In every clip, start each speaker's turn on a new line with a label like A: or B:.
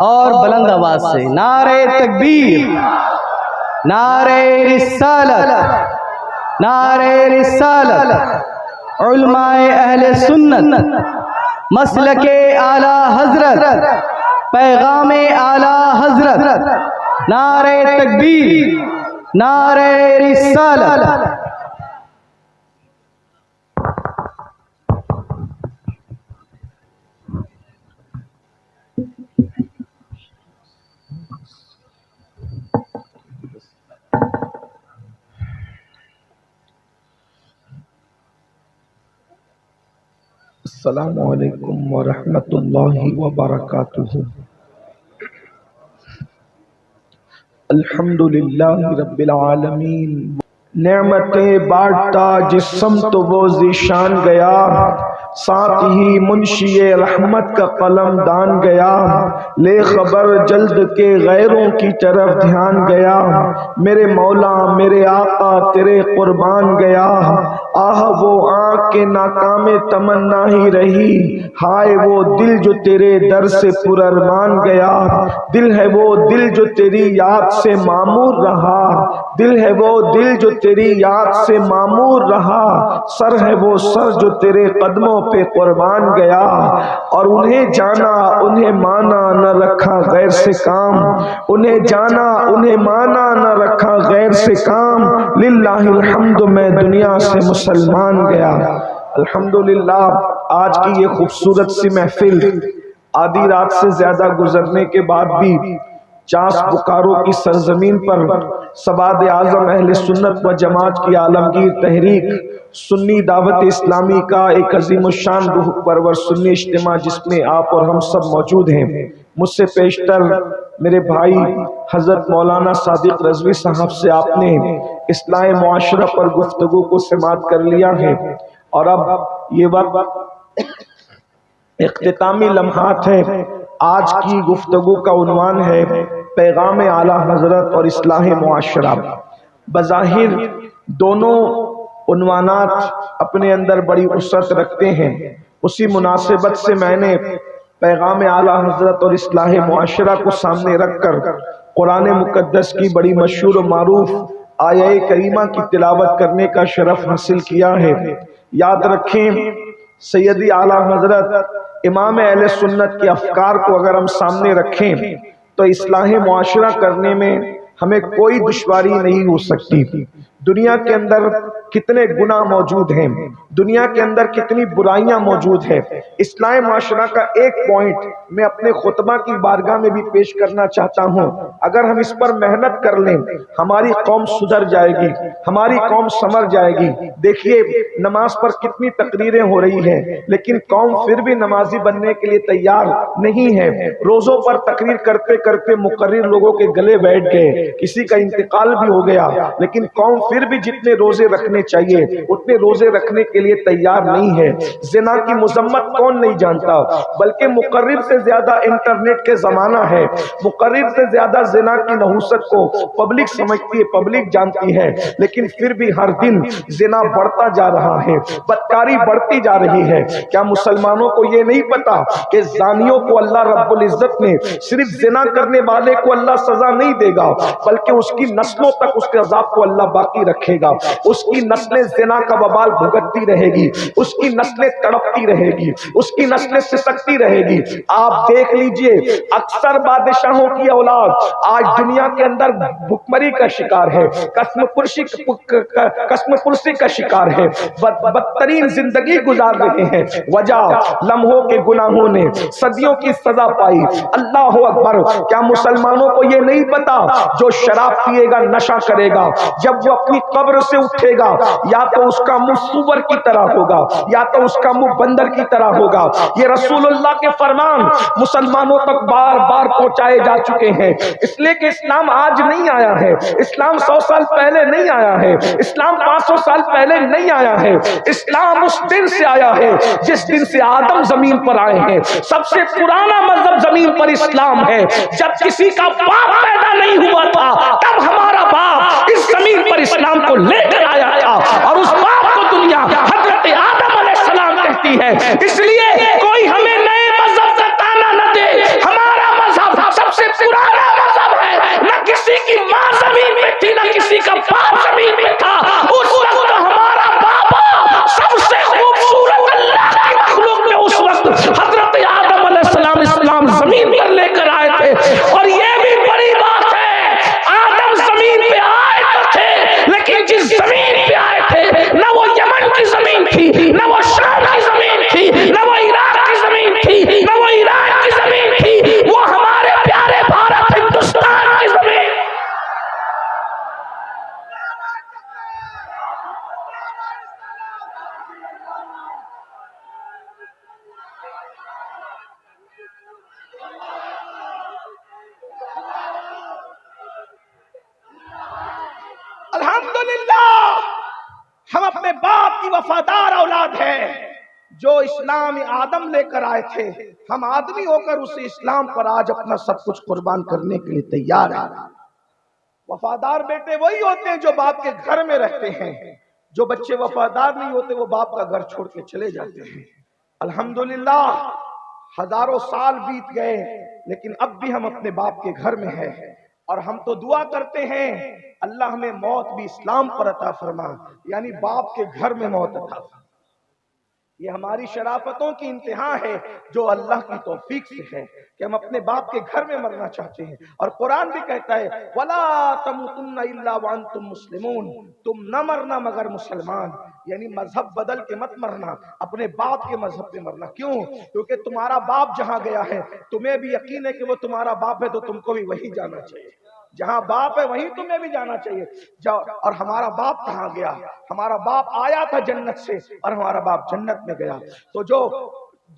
A: اور بلند آواز سے نعرہ تکبیر، نعرہ رسالت، نعرہ رسالت۔ علماء اہل سنت، مسلک اعلی حضرت، پیغام اعلی حضرت، نعرہ تکبیر، نعرہ رسالت۔
B: السلام علیکم ورحمۃ اللہ وبرکاتہ۔ الحمدللہ رب العالمین، نعمتیں بانٹتا جس سمت وہ ذیشان گیا، ساتھ ہی منشی رحمت کا قلم دان گیا، لے خبر جلد کے غیروں کی طرف دھیان گیا، میرے مولا میرے آقا تیرے قربان گیا، آہ وہ آنکھ کے ناکام تمنا ہی رہی، ہائے وہ دل جو تیرے در سے پرارمان گیا، دل ہے وہ دل جو تیری یاد سے معمور رہا، دل ہے وہ دل جو تیری یاد سے معمور رہا، سر ہے وہ سر جو تیرے قدموں پہ قربان گیا، اور انہیں جانا انہیں مانا نہ رکھا غیر سے کام، انہیں جانا انہیں مانا نہ رکھا غیر سے کام، للہ الحمد میں دنیا سے مسلمان گیا۔ الحمدللہ آج کی یہ خوبصورت سی محفل آدھی رات سے زیادہ گزرنے کے بعد بھی چاس بکارو کی سرزمین پر سواد اعظم اہل سنت و جماعت کی عالمگیر تحریک سنی دعوت اسلامی کا ایک عظیم الشان روح پرور سنی اجتماع جس میں آپ اور ہم سب موجود ہیں، مجھ سے پیشتر میرے بھائی حضرت مولانا صادق رضوی صاحب سے آپ نے اصلاح معاشرہ پر گفتگو کو سماعت کر لیا ہے، اور اب یہ وقت اختتامی لمحات ہے۔ آج کی گفتگو کا عنوان ہے پیغام اعلی حضرت اور اصلاح معاشرہ۔ بظاہر دونوں عنوانات اپنے اندر بڑی وسعت رکھتے ہیں، اسی مناسبت سے میں نے پیغام اعلی حضرت اور اصلاح معاشرہ کو سامنے رکھ کر قرآن مقدس کی بڑی مشہور و معروف آیہ کریمہ کی تلاوت کرنے کا شرف حاصل کیا ہے۔ یاد رکھیں سیدی اعلی حضرت امام اہل سنت کے افکار کو اگر ہم سامنے رکھیں تو اصلاح معاشرہ کرنے میں ہمیں کوئی دشواری نہیں ہو سکتی۔ دنیا کے اندر کتنے گناہ موجود ہیں، دنیا کے اندر کتنی برائیاں موجود ہیں، اصلاح معاشرہ کا ایک پوائنٹ میں اپنے خطبہ کی بارگاہ میں بھی پیش کرنا چاہتا ہوں۔ اگر ہم اس پر محنت کر لیں ہماری قوم سدھر جائے گی، ہماری قوم سنور جائے گی۔ دیکھیے نماز پر کتنی تقریریں ہو رہی ہیں لیکن قوم پھر بھی نمازی بننے کے لیے تیار نہیں ہے۔ روزوں پر تقریر کرتے کرتے مقرر لوگوں کے گلے بیٹھ گئے، کسی کا انتقال بھی ہو گیا لیکن قوم پھر بھی جتنے روزے رکھنے چاہیے اتنے روزے رکھنے کے لیے تیار نہیں ہے۔ زنا کی مذمت کون نہیں جانتا، بلکہ مقرر سے زیادہ انٹرنیٹ کے زمانہ ہے، مقرر سے زیادہ زنا کی نحوست کو پبلک سمجھتی ہے، پبلک جانتی ہے، لیکن پھر بھی ہر دن زنا بڑھتا جا رہا ہے، بدکاری بڑھتی جا رہی ہے۔ کیا مسلمانوں کو یہ نہیں پتا کہ زانیوں کو اللہ رب العزت نے صرف زنا کرنے والے کو اللہ سزا نہیں دے گا بلکہ اس کی نسلوں تک اس کے عذاب کو اللہ باقی رکھے گا، اس کی نسلیں زنا کا وبال بھگتتی رہے گی، اس کی نسلیں تڑپتی رہے گی، اس کی نسلیں سسکتی رہے گی۔ آپ دیکھ لیجئے اکثر بادشاہوں کی اولاد آج دنیا کے اندر بھکمری کا شکار ہے، قسم پرسی کا شکار ہے، بدترین زندگی گزار رہے ہیں۔ وجہ لمحوں کے گناہوں نے صدیوں کی سزا پائی۔ اللہ اکبر، کیا مسلمانوں کو یہ نہیں پتا جو شراب پیے گا نشہ کرے گا جب وہ اپنی قبر سے اٹھے گا یا تو اس کا منہ سور کی طرح ہوگا یا تو اس کا منہ بندر کی طرح ہوگا۔ یہ رسول اللہ کے فرمان مسلمانوں تک بار بار پہنچائے جا چکے ہیں، اس لیے کہ اسلام آج نہیں آیا ہے، اسلام 100 سال پہلے نہیں آیا ہے، اسلام 500 سال پہلے نہیں آیا ہے، اسلام اس دن سے آیا ہے جس دن سے آدم زمین پر آئے ہیں۔ سب سے پرانا مذہب زمین پر اسلام ہے۔ جب کسی کا باپ پیدا نہیں ہوا تھا تب ہمارا باپ اس زمین پر اسلام کو لے کر آیا تھا، اور اس باپ کو دنیا حضرت آدم علیہ السلام کہتی ہے۔ اس لیے کوئی ہمیں نئے مذہب کا تانا نہ دے، ہمارا مذہب الحمدللہ ہم اپنے باپ کی وفادار اولاد ہیں، جو اسلام آدم لے کر آئے تھے، ہم آدمی ہو کر اس اسلام پر آج اپنا سب کچھ قربان کرنے کے لیے تیار ہیں۔ وفادار بیٹے وہی ہوتے ہیں جو باپ کے گھر میں رہتے ہیں، جو بچے وفادار نہیں ہوتے وہ باپ کا گھر چھوڑ کے چلے جاتے ہیں۔ الحمدللہ ہزاروں سال بیت گئے لیکن اب بھی ہم اپنے باپ کے گھر میں ہیں، اور ہم تو دعا کرتے ہیں اللہ ہمیں موت بھی اسلام پر عطا فرما، یعنی باپ کے گھر میں موت عطا فرما۔ یہ ہماری شرافتوں کی انتہا ہے جو اللہ کی توفیق سے ہے کہ ہم اپنے باپ کے گھر میں مرنا چاہتے ہیں، اور قرآن بھی کہتا ہے وَلَا تَمُوتُنَّ إِلَّا وَأَنْتُمْ مُسْلِمُونَ، تم نہ مرنا مگر مسلمان، یعنی مذہب بدل کے مت مرنا، اپنے باپ کے مذہب پہ مرنا۔ کیوں؟ کیونکہ تمہارا باپ جہاں گیا ہے تمہیں بھی یقین ہے کہ وہ تمہارا باپ ہے، تو تم کو بھی وہیں جانا چاہیے، جہاں باپ ہے وہیں تمہیں بھی جانا چاہیے۔ اور ہمارا باپ کہاں گیا؟ ہمارا باپ آیا تھا جنت سے اور ہمارا باپ جنت میں گیا۔ تو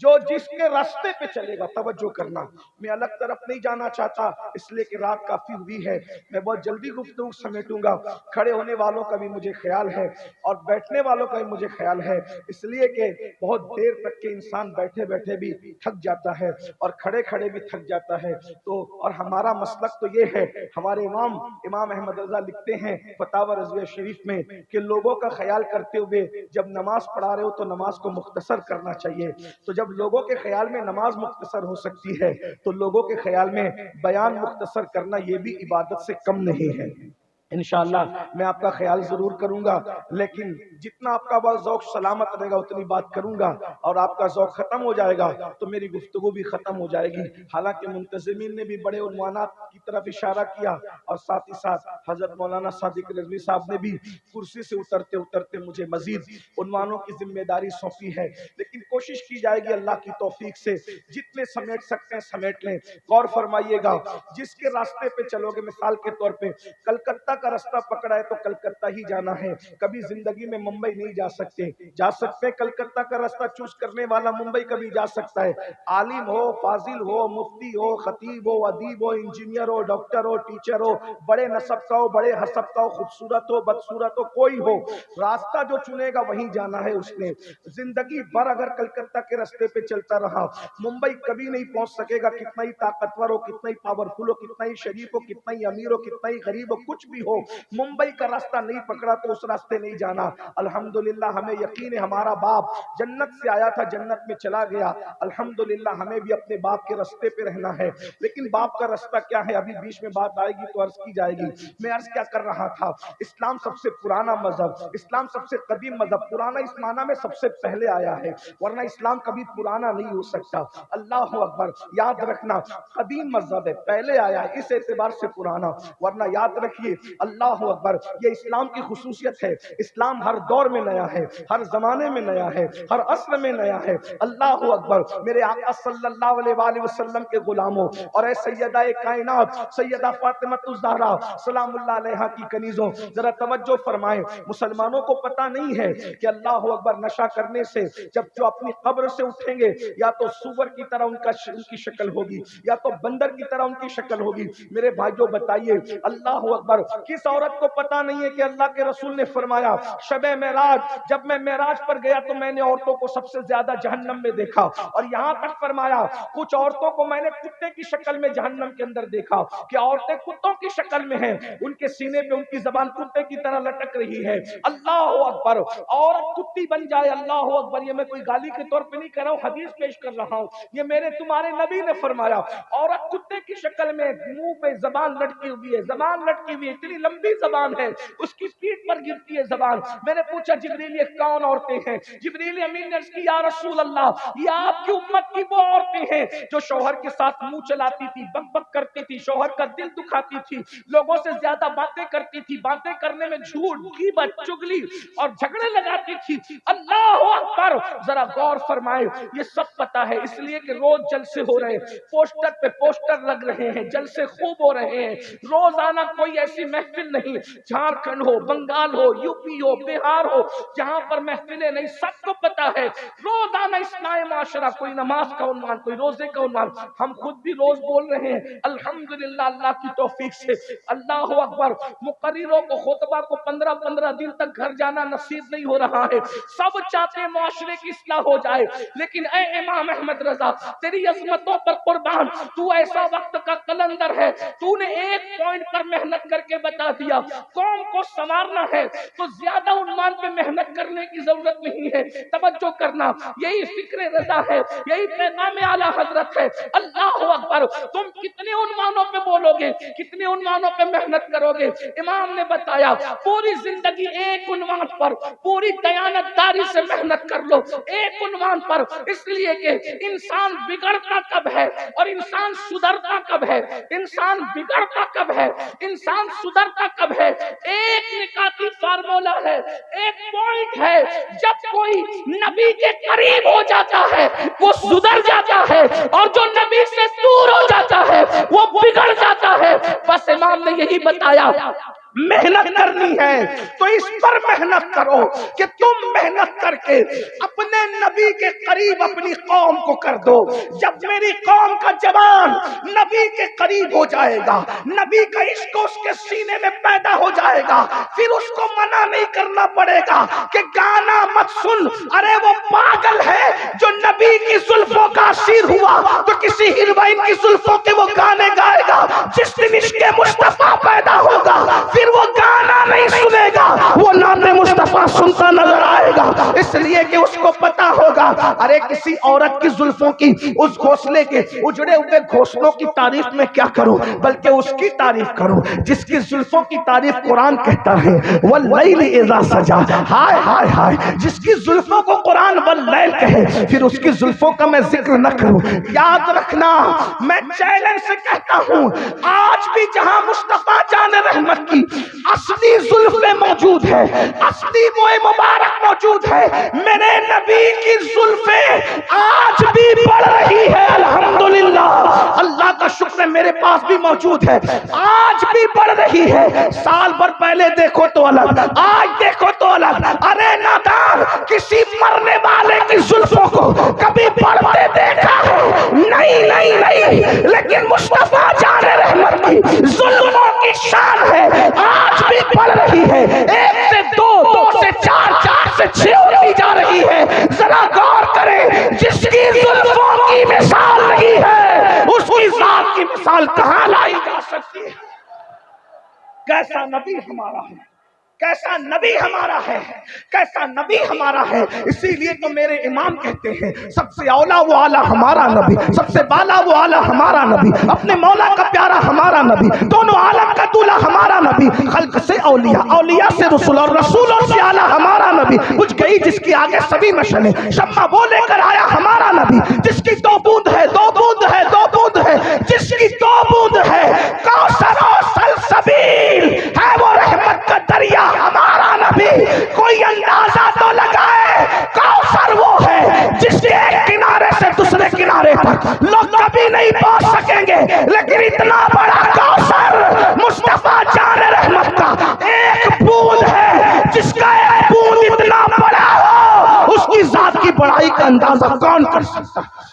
B: جو جس کے راستے پہ چلے گا، توجہ کرنا، میں الگ طرف نہیں جانا چاہتا اس لیے کہ رات کافی ہوئی ہے، میں بہت جلدی گفتگو سمیٹوں گا۔ کھڑے ہونے والوں کا بھی مجھے خیال ہے اور بیٹھنے والوں کا بھی مجھے خیال ہے، اس لیے کہ بہت دیر تک کے انسان بیٹھے بیٹھے بھی تھک جاتا ہے اور کھڑے کھڑے بھی تھک جاتا ہے۔ تو اور ہمارا مسلک تو یہ ہے، ہمارے امام احمد رضا لکھتے ہیں فتاوی رضویہ شریف میں کہ لوگوں کا خیال کرتے ہوئے جب نماز پڑھا رہے ہو تو نماز کو مختصر کرنا چاہیے۔ تو جب لوگوں کے خیال میں نماز مختصر ہو سکتی ہے تو لوگوں کے خیال میں بیان مختصر کرنا یہ بھی عبادت سے کم نہیں ہے۔ انشاءاللہ میں آپ کا خیال ضرور کروں گا، لیکن جتنا آپ کا ذوق سلامت رہے گا اتنی بات کروں گا، اور آپ کا ذوق ختم ہو جائے گا تو میری گفتگو بھی ختم ہو جائے گی۔ حالانکہ منتظمین نے بھی بڑے عنوانات کی طرف اشارہ کیا، اور ساتھ ہی ساتھ حضرت مولانا صادق رضوی صاحب نے بھی کرسی سے اترتے اترتے مجھے مزید عنوانوں کی ذمہ داری سونپی ہے، لیکن کوشش کی جائے گی اللہ کی توفیق سے جتنے سمیٹ سکتے ہیں سمیٹ لیں۔ غور فرمائیے گا، جس کے راستے پہ چلو گے، مثال کے طور پہ کلکتہ کا راستہ پکڑا ہے تو کلکتہ ہی جانا ہے، کبھی زندگی میں ممبئی نہیں جا سکتے، جا سکتے ہیں کلکتہ کا راستہ چوز کرنے والا ممبئی کبھی جا سکتا ہے۔ عالم ہو، فاضل ہو، مفتی ہو، خطیب ہو، ادیب ہو، انجینئر ہو، ڈاکٹر ہو، ٹیچر ہو، بڑے نسب کا ہو، بڑے حسب کا ہو، خوبصورت ہو، بدصورت ہو، کوئی ہو، راستہ جو چنے گا وہیں جانا ہے اس نے۔ زندگی بھر اگر کلکتہ کے راستے پہ چلتا رہا ممبئی کبھی نہیں پہنچ سکے گا، کتنا ہی طاقتور ہو، کتنا ہی پاورفل ہو، کتنا ہی شریف ہو، کتنا ہی امیر ہو، کتنا ہی غریب ہو، کچھ بھی ہو، ممبئی کا راستہ نہیں پکڑا تو اس راستے نہیں جانا۔ الحمدللہ ہمیں یقین ہے ہمارا باپ جنت سے آیا تھا، جنت میں چلا گیا، الحمدللہ ہمیں بھی اپنے باپ کے راستے پہ رہنا ہے۔ لیکن باپ کا راستہ کیا ہے، ابھی بیچ میں بات آئے گی تو عرض کی جائے گی۔ میں عرض کیا کر رہا تھا، اسلام سب سے پرانا مذہب، اسلام سب سے قدیم مذہب، پرانا اس معنی میں سب سے پہلے آیا ہے، ورنہ اسلام کبھی پرانا نہیں ہو سکتا۔ اللہ اکبر، یاد رکھنا قدیم مذہب ہے، پہلے آیا ہے، اس اعتبار سے پرانا، ورنہ یاد رکھیے اللہ اکبر یہ اسلام کی خصوصیت ہے، اسلام ہر دور میں نیا ہے، ہر زمانے میں نیا ہے، ہر عصر میں نیا ہے۔ اللہ اکبر، میرے آقا صلی اللہ علیہ وآلہ وسلم کے غلاموں اور اے سیدہ کائنات سیدہ فاطمہ الزہرا سلام اللہ علیہا کی کنیزوں، ذرا توجہ فرمائیں، مسلمانوں کو پتہ نہیں ہے کہ اللہ اکبر نشہ کرنے سے جب جو اپنی قبر سے اٹھیں گے یا تو سور کی طرح ان کی شکل ہوگی یا تو بندر کی طرح ان کی شکل ہوگی۔ میرے بھائیوں بتائیے اللہ اکبر کس عورت کو پتہ نہیں ہے کہ اللہ کے رسول نے فرمایا شب معراج جب میں معراج پر گیا تو میں نے عورتوں کو سب سے زیادہ جہنم میں دیکھا، اور یہاں تک فرمایا کچھ عورتوں کو میں نے کتے کی شکل میں جہنم کے اندر دیکھا کہ عورتیں کتوں کی شکل میں ہیں، ان کے سینے پہ ان کی زبان کتے کی طرح لٹک رہی ہے۔ اللہ اکبر، عورت کتی بن جائے، اللہ اکبر، یہ میں کوئی گالی کے طور پہ نہیں کہہ رہا ہوں، حدیث پیش کر رہا ہوں، یہ میرے تمہارے نبی نے فرمایا عورت کتے کی شکل میں منہ پہ زبان لٹکی ہوئی ہے، زبان لٹکی ہوئی ہے، اتنی لمبی زبان ہے، اس کی پیٹھ پر گرتی ہے زبان۔ میں نے پوچھا جبریل یہ کون عورتیں ہیں؟ جبریل امین نے عرض کی یا رسول اللہ یہ آپ کی امت کی وہ عورتیں ہیں جو شوہر کے ساتھ منہ چلاتی تھی، بک بک کرتی تھی، شوہر کا دل دکھاتی تھی، لوگوں سے زیادہ باتیں کرتی تھی، باتیں کرنے میں جھوٹ، غیبت، چگلی اور جھگڑے لگاتی تھی۔ اللہ اکبر، ذرا غور فرمائے، یہ سب پتا ہے اس لیے کہ روز جلسے ہو رہے ہیں، پوسٹر پہ پوسٹر لگ رہے ہیں، جلسے خوب ہو رہے ہیں، روزانہ کوئی ایسی محفل نہیں، جھارکھنڈ ہو، بنگال ہو، یو پی ہو، بہار ہو، جہاں پر محفلیں نہیں، سب کو پتا ہے روزانہ اصلاح معاشرہ، کوئی نماز کا عنوان، کوئی روزے کا عنوان، ہم خود بھی روز بول رہے ہیں الحمدللہ اللہ کی توفیق سے، اللہ اکبر۔ مقرروں کو، خطبہ کو 15 دن تک گھر جانا نصیب نہیں ہو رہا ہے، سب چاہتے ہیں معاشرے کی اصلاح ہو جائے، لیکن اے امام احمد رضا تیری عظمتوں پر قربان، تو ایسا وقت کا قلندر ہے، تو نے ایک پوائنٹ پر محنت کر کے بتا دیا، قوم کو سنوارنا ہے تو زیادہ عنوان پہ محنت کرنے کی ضرورت نہیں ہے، توجہ کرنا، یہی فکر رضا ہے، یہی پیغام اعلیٰ حضرت ہے۔ اللہ اکبر، تم کتنے عنوانوں پہ بولو گے، کتنے عنوانوں پہ محنت کرو گے؟ امام نے بتایا پوری زندگی ایک عنوان پر پوری دیانتداری سے محنت کر لو، ایک عنوان پر، اس لیے کہ انسان بگڑتا کب ہے اور انسان سدھرتا کب ہے، انسان بگڑتا کب ہے، انسان سدھرتا کب ہے، ایک نکاتی فارمولا ہے، ایک پوائنٹ ہے، جب کوئی نبی کے قریب ہو جاتا ہے وہ سدھر جاتا ہے، اور جو نبی سے دور ہو جاتا ہے وہ بگڑ جاتا ہے۔ بس امام نے یہی بتایا، محنت کرنی ہے تو اس پر محنت کرو کہ تم محنت کر کے اپنے نبی کے قریب اپنی قوم کو کر دو۔ جب میری قوم کا جوان نبی کے قریب ہو جائے گا، نبی کا عشق اس کے سینے میں پیدا ہو جائے گا، پھر اس کو منع نہیں کرنا پڑے گا کہ گانا مت سن، ارے وہ پاگل ہے جو نبی کی زلفوں کا اسیر ہوا تو کسی ہیروئن کی زلفوں کے وہ گانے گائے گا۔ جس دن عشق مصطفیٰ پیدا ہوگا پھر وہ گانا نہیں سنے گا، وہ نعت مصطفیٰ سنتا نظر آئے گا، اس لیے کہ اس کو پتا ہوگا ارے کسی عورت کی زلفوں کی اس گھونسلے کے اجڑے ہوئے گھونسلوں کی تعریف میں کیا کروں، بلکہ اس کی تعریف کروں جس کی زلفوں کی تعریف قرآن کہتا ہے واللیل اذا سجا، ہائے ہائے ہائے، جس کی زلفوں کو قرآن واللیل کہے پھر اس کی زلفوں کا میں ذکر نہ کروں۔ یاد رکھنا، میں چیلنج سے کہتا ہوں، آج بھی جہاں مصطفیٰ جان رحمت کی اصلی زلفیں موجود ہے، اصلی موئے مبارک موجود ہے، میرے نبی کی زلفیں آج بھی بڑھ رہی ہے الحمدللہ۔ اللہ کا شکر ہے میرے پاس بھی موجود ہے، آج بھی بڑھ رہی ہے۔ سال بھر پہلے دیکھو تو الگ، آج دیکھو تو الگ۔ ارے نادان، کسی مرنے والے کی زلفوں کو کبھی بڑھتے دیکھا ہے؟ نہیں نہیں نہیں، لیکن مصطفیٰ جان رحمت کی زلفوں کی شان ہے، آج بھی بڑھ رہی ہے، ایک سے دو، دو سے چار، چار سے چھ ہوتی جا رہی ہے۔ ذرا غور کریں، جس کی زلفوں کی مثال نہیں ہے اس کی ذات کی مثال کہاں لائی جا سکتی ہے؟ کیسا نبی ہمارا ہے، کیسا نبی ہمارا ہے، کیسا نبی ہمارا ہے۔ اسی لیے تو میرے امام کہتے ہیں سب سے اولا وہ اعلیٰ ہمارا نبی، سب سے بالا وہ اعلیٰ ہمارا نبی، اپنے مولا کا پیارا ہمارا نبی، دونوں عالم کا دولہ ہمارا نبی، خلق سے اولیاء، اولیاء سے رسول، اور رسولوں سے اعلیٰ ہمارا نبی۔ کچھ گئی جس کی آگے سبھی مشنیں، شمع وہ لے کر آیا ہمارا نبی، جس کی دو بوند ہے، دو بوند ہے، دو بوند ہے، جس کی دو بوند ہے، کوثر و سلسبیل ہے وہ رحمت کا دریا ہمارا نبی۔ کوئی اندازہ تو لگائے، کوثر وہ ہے جس کے ایک کنارے سے دوسرے کنارے تک لوگ کبھی نہیں پہنچ سکیں گے، لیکن اتنا بڑا کوثر مصطفیٰ جان رحمت کا ایک بوند ہے، جس کا ایک بوند اتنا بڑا ہو اس کی ذات کی بڑائی کا اندازہ کون کر سکتا ہے؟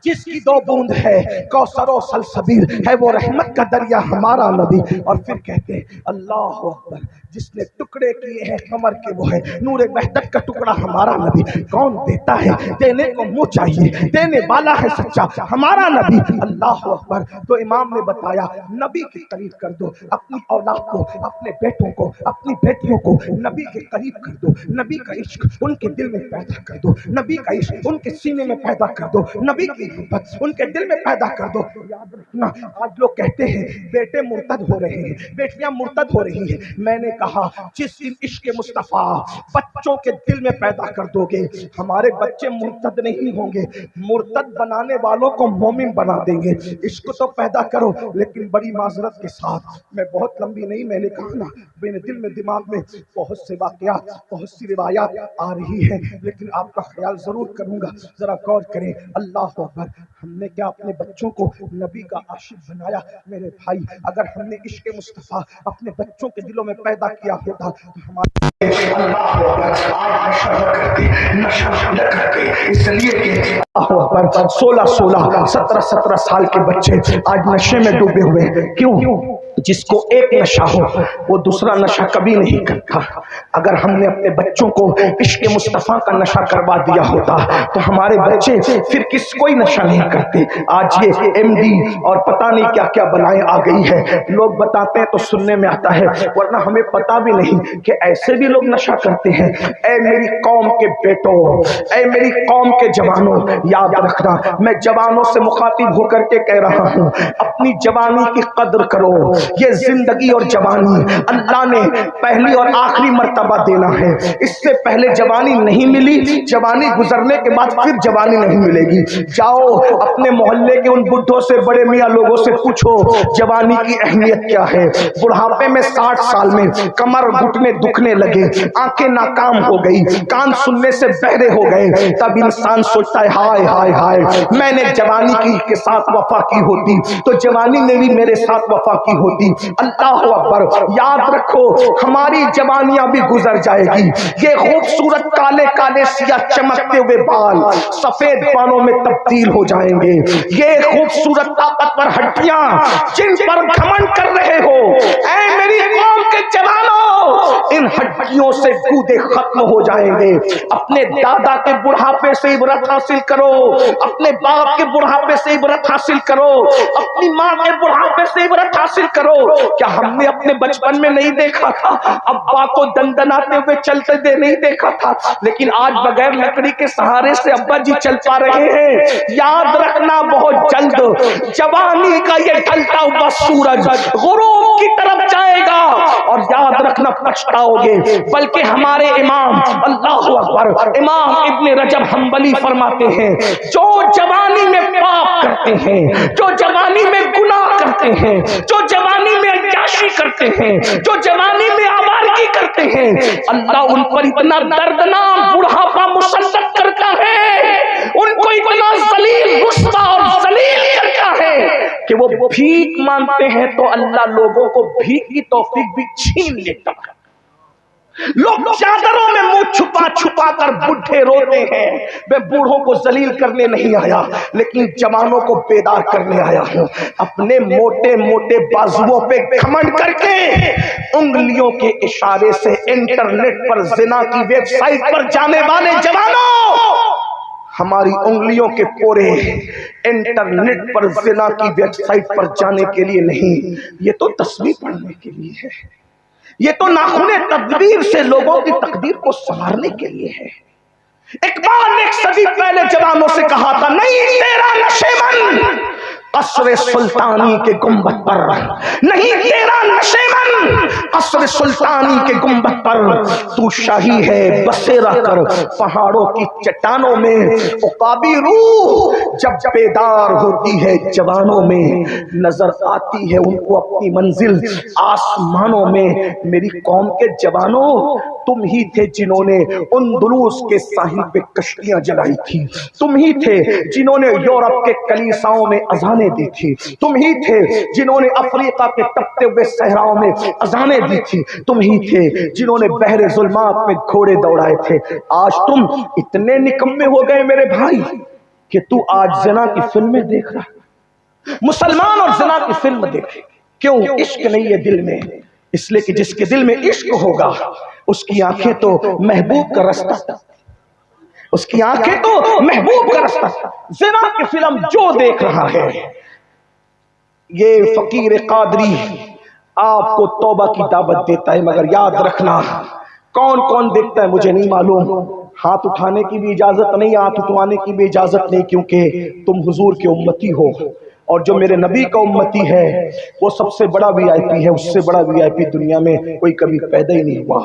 B: جس کی دو بوند ہے، کوثر و سلسبیل ہے وہ رحمت کا دریا ہمارا نبی۔ اور پھر کہتے ہیں اللہ اکبر، جس نے ٹکڑے کیے ہیں کمر کے وہ ہے نور وحدت کا ٹکڑا ہمارا نبی۔ کون دیتا ہے؟ دینے کو منہ چاہیے، دینے والا ہے سچا ہمارا نبی۔ اللہ اکبر۔ تو امام نے بتایا نبی کے قریب کر دو اپنی اولاد کو، اپنے بیٹوں کو، اپنی بیٹیوں کو نبی کے قریب کر دو، نبی کا عشق ان کے دل میں پیدا کر دو، نبی کا عشق ان کے سینے میں پیدا کر دو، نبی کی محبت ان کے دل میں پیدا کر دو۔ یاد رکھنا، آج لوگ کہتے ہیں بیٹے مرتد ہو رہے ہیں، بیٹیاں مرتد ہو رہی ہیں، میں نے کہا جس دن عشق مصطفیٰ بچوں کے دل میں پیدا کر دو گے، ہمارے بچے مرتد نہیں ہوں گے، مرتد بنانے والوں کو مومن بنا دیں گے۔ عشق تو پیدا کرو، لیکن بڑی معذرت کے ساتھ، میں بہت لمبی نہیں، میں نے کہا نا میرے دل میں دماغ میں بہت سے واقعات، بہت سی روایات آ رہی ہیں، لیکن آپ کا خیال ضرور کروں گا، ذرا غور کریں۔ اللہ اکبر۔ ہم نے کیا اپنے بچوں کو نبی کا عاشق بنایا؟ میرے بھائی، اگر ہم نے عشق مصطفیٰ اپنے بچوں کے دلوں میں پیدا کیا ہوتا تو ہمارے اس لیے کہ 16 17 سال کے بچے آج نشے میں ڈوبے ہوئے ہیں۔ کیوں؟ جس کو ایک نشہ ہو وہ دوسرا نشہ کبھی نہیں کرتا۔ اگر ہم نے اپنے بچوں کو عشق مصطفیٰ کا نشہ کروا دیا ہوتا تو ہمارے بچے پھر کس کوئی نشہ نہیں کرتے۔ آج یہ MD اور پتہ نہیں کیا کیا بلائیں آ گئی ہے، لوگ بتاتے ہیں تو سننے میں آتا ہے، ورنہ ہمیں پتہ بھی نہیں کہ ایسے بھی لوگ نشہ کرتے ہیں۔ اے میری قوم کے بیٹوں، اے میری قوم کے جوانوں، یاد رکھنا، میں جوانوں سے مخاطب ہو کر کے کہہ رہا ہوں، اپنی جوانی کی قدر کرو۔ یہ زندگی اور جوانی اللہ نے پہلی اور آخری مرتبہ دینا ہے، اس سے پہلے جوانی نہیں ملی، جوانی گزرنے کے بعد پھر جوانی نہیں ملے گی۔ جاؤ اپنے محلے کے ان بڈھوں سے، بڑے میاں لوگوں سے پوچھو جوانی کی اہمیت کیا ہے۔ بڑھاپے میں 60 سال میں کمر گھٹنے دکھنے لگے، آنکھیں ناکام ہو گئی، کان سننے سے بہرے ہو گئے، تب انسان سوچتا ہے ہائے ہائے ہائے، میں نے جوانی کی کے ساتھ وفا کی ہوتی تو جوانی نے بھی میرے ساتھ وفا کی ہوتی۔ اللہ اکبر، یاد رکھو ہماری جوانیاں بھی گزر جائے گی، یہ خوبصورت کالے کالے سیاہ چمکتے ہوئے بال سفید بالوں میں تبدیل ہو جائیں گے، یہ خوبصورت طاقتور ہڈیاں جن پر گھمنڈ کر رہے ہو، اے میری قوم کے جوانوں، ان ہڈیوں سے گودے ختم ہو جائیں گے۔ اپنے دادا کے بڑھاپے سے عبرت حاصل کرو، اپنے باپ کے بڑھاپے سے عبرت حاصل کرو، اپنی ماں کے بڑھاپے سے عبرت حاصل کرو۔ کیا ہم نے اپنے بچپن میں نہیں دیکھا تھا ابا کو دندناتے ہوئے چلتے دے نہیں دیکھا تھا، لیکن آج بغیر لکڑی کے سہارے سے ابا جی چل پا رہے ہیں۔ یاد رکھنا بہت جلد جوانی کا یہ ڈھلتا ہوا سورج غروب کی طرف جائے گا، اور یاد رکھنا پچھتاؤ گے۔ بلکہ ہمارے امام، اللہ اکبر، امام ابن رجب حنبلی فرماتے ہیں، جو جوانی میں پاپ کرتے ہیں، جو جوانی میں گناہ کرتے ہیں، جو جوانی میں عیاشی کرتے ہیں، جو جوانی میں آوارگی کرتے ہیں، اللہ ان پر اتنا دردناک بڑھاپا مسلط کرتا ہے، ان کو اتنا ذلیل رسوا اور ذلیل کرتا ہے کہ وہ بھیک مانگتے ہیں تو اللہ لوگوں کو بھیک کی توفیق بھی چھین لیتا ہے۔ لوگ چادروں میں منہ چھپا چھپا کر بڈھے روتے ہیں۔ میں بوڑھوں کو ذلیل کرنے نہیں آیا، لیکن جوانوں کو بیدار کرنے آیا ہوں۔ اپنے موٹے موٹے بازوؤں پہ گھمنڈ کر کے انگلیوں کے اشارے سے انٹرنیٹ پر زنا کی ویب سائٹ پر جانے والے جوانوں، ہماری انگلیوں کے پورے انٹرنیٹ پر زنا کی ویب سائٹ پر جانے کے لیے نہیں، یہ تو تصویر پڑھنے کے لیے ہے، یہ تو ناخن تدبیر سے لوگوں کی تقدیر کو سنوارنے کے لیے ہے۔ اقبال نے 1 صدی پہلے جوانوں سے کہا تھا، نہیں تیرا نشیمن قصر سلطانی کے گنبد پر، نہیں تیرا نشیمن قصر سلطانی کے گنبد پر، تو شاہی ہے بسیرا کر پہاڑوں کی چٹانوں میں۔ عقابی روح جب بیدار ہوتی ہے جوانوں میں، نظر آتی ہے ان کو اپنی منزل آسمانوں میں۔ میری قوم کے جوانوں، تم ہی تھے جنہوں نے اندلس کے ساحل پہ کشتیاں جلائی تھی، تم ہی تھے جنہوں نے یورپ کے کلیساؤں میں اذانیں دی تھی، تم ہی تھے جنہوں نے افریقہ کے تپتے ہوئے صحراؤں میں اذانیں دی تھی، تم ہی تھے جنہوں نے بحر ظلمات میں گھوڑے دوڑائے تھے۔ آج تم اتنے نکمے ہو گئے میرے بھائی کہ تو آج زنا کی فلمیں دیکھ رہا ہے، مسلمان اور زنا کی فلم دیکھے۔ کیوں؟ عشق نہیں ہے دل میں، اس لیے کہ جس کے دل میں عشق ہوگا اس کی آنکھیں تو محبوب کا رستہ تھا، اس کی آنکھیں تو محبوب کا رستہ تھا۔ زنا کی فلم جو دیکھ رہا ہے، یہ فقیر قادری آپ کو توبہ کی دعوت دیتا ہے، مگر یاد رکھنا کون کون دیکھتا ہے مجھے نہیں معلوم، ہاتھ اٹھانے کی بھی اجازت نہیں، ہاتھ اٹھوانے کی بھی اجازت نہیں، کیونکہ تم حضور کے امتی ہو، اور جو میرے نبی کا امتی ہے وہ سب سے بڑا VIP ہے، اس سے بڑا VIP دنیا میں کوئی کبھی پیدا ہی نہیں ہوا۔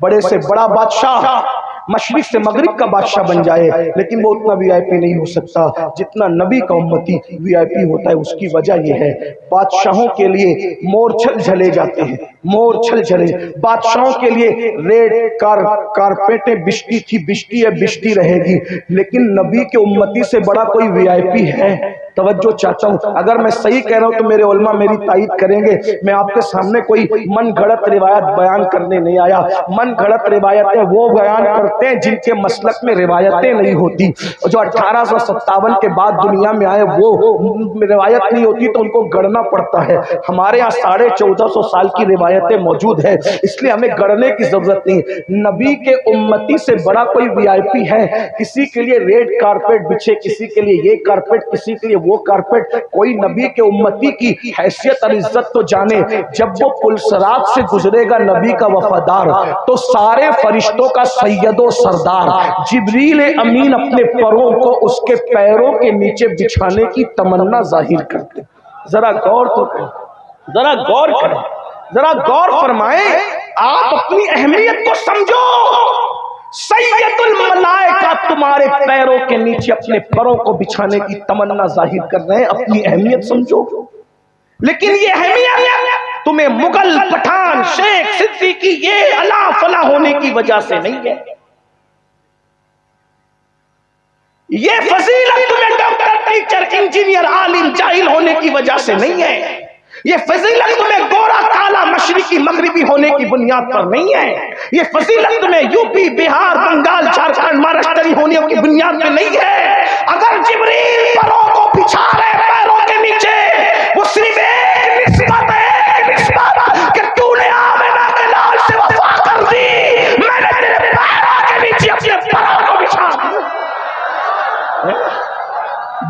B: بڑے سے بڑا بادشاہ مشرق سے مغرب کا بادشاہ بن جائے، لیکن وہ اتنا وی آئی پی نہیں ہو سکتا جتنا نبی کا امتی وی آئی پی ہوتا ہے۔ اس کی وجہ یہ ہے بادشاہوں کے لیے مورچھل جھلے جاتے ہیں، مورچھل جھلے، بادشاہوں کے لیے ریڈ کارپیٹیں بچتی تھی، بچتی ہے، بچتی رہے گی، لیکن نبی کے امتی سے بڑا کوئی وی آئی پی ہے؟ توجہ چاہتا ہوں، اگر میں صحیح کہہ رہا ہوں تو میرے علماء میری تائید کریں گے۔ میں آپ کے سامنے کوئی من گھڑت روایت بیان کرنے نہیں آیا۔ من گھڑت روایتیں وہ بیان کرتے ہیں جن کے مسلک میں روایتیں نہیں ہوتی، جو 1857 کے بعد دنیا میں آئے وہ روایت نہیں ہوتی تو ان کو گڑنا پڑتا ہے۔ ہمارے ہاں 1450 سال کی روایتیں موجود ہیں، اس لیے ہمیں گڑنے کی ضرورت نہیں۔ نبی کے امتی سے بڑا کوئی وی آئی پی ہے؟ کسی کے لیے ریڈ کارپیٹ بچھے، کسی کے لیے یہ کارپیٹ، کسی کے لیے وہ کارپیٹ، کوئی نبی کے امتی کی حیثیت اور عزت تو جانے۔ جب وہ پلسرات سے گزرے گا نبی کا وفادار، تو سارے فرشتوں کا سید و سردار جبریل امین اپنے پروں کو اس کے پیروں کے نیچے بچھانے کی تمنا ظاہر کرتے۔ ذرا غور تو کریں، ذرا غور کریں، ذرا غور فرمائیں، آپ اپنی اہمیت کو سمجھو۔ سید الملائکہ تمہارے پیروں کے نیچے اپنے پروں کو بچھانے کی تمنا ظاہر کر رہے ہیں، اپنی اہمیت سمجھو۔ لیکن یہ اہمیت تمہیں مغل، پٹھان، شیخ، صدیقی یہ الا فلا ہونے کی وجہ سے نہیں ہے، یہ فضیلت تمہیں ڈاکٹر، ٹیچر، انجینئر، عالم، جاہل ہونے کی وجہ سے نہیں ہے، یہ فضیلت تمہیں گورا، کالا، مشرقی، مغربی ہونے کی بنیاد پر نہیں ہے، یہ فضیلت تمہیں یو پی، بہار، بنگال، جھارکھنڈ، مہاراشٹری ہونے کی بنیاد پہ نہیں ہے۔ اگر جبریل پروں کو بچھا رہے پیروں کے نیچے، وہ صرف ایک نسبت کہ تو نے آمنہ کے لال سے وفا کر دی، میں نے تیرے پیروں کے نیچے اپنے پروں کو بچھا دیا۔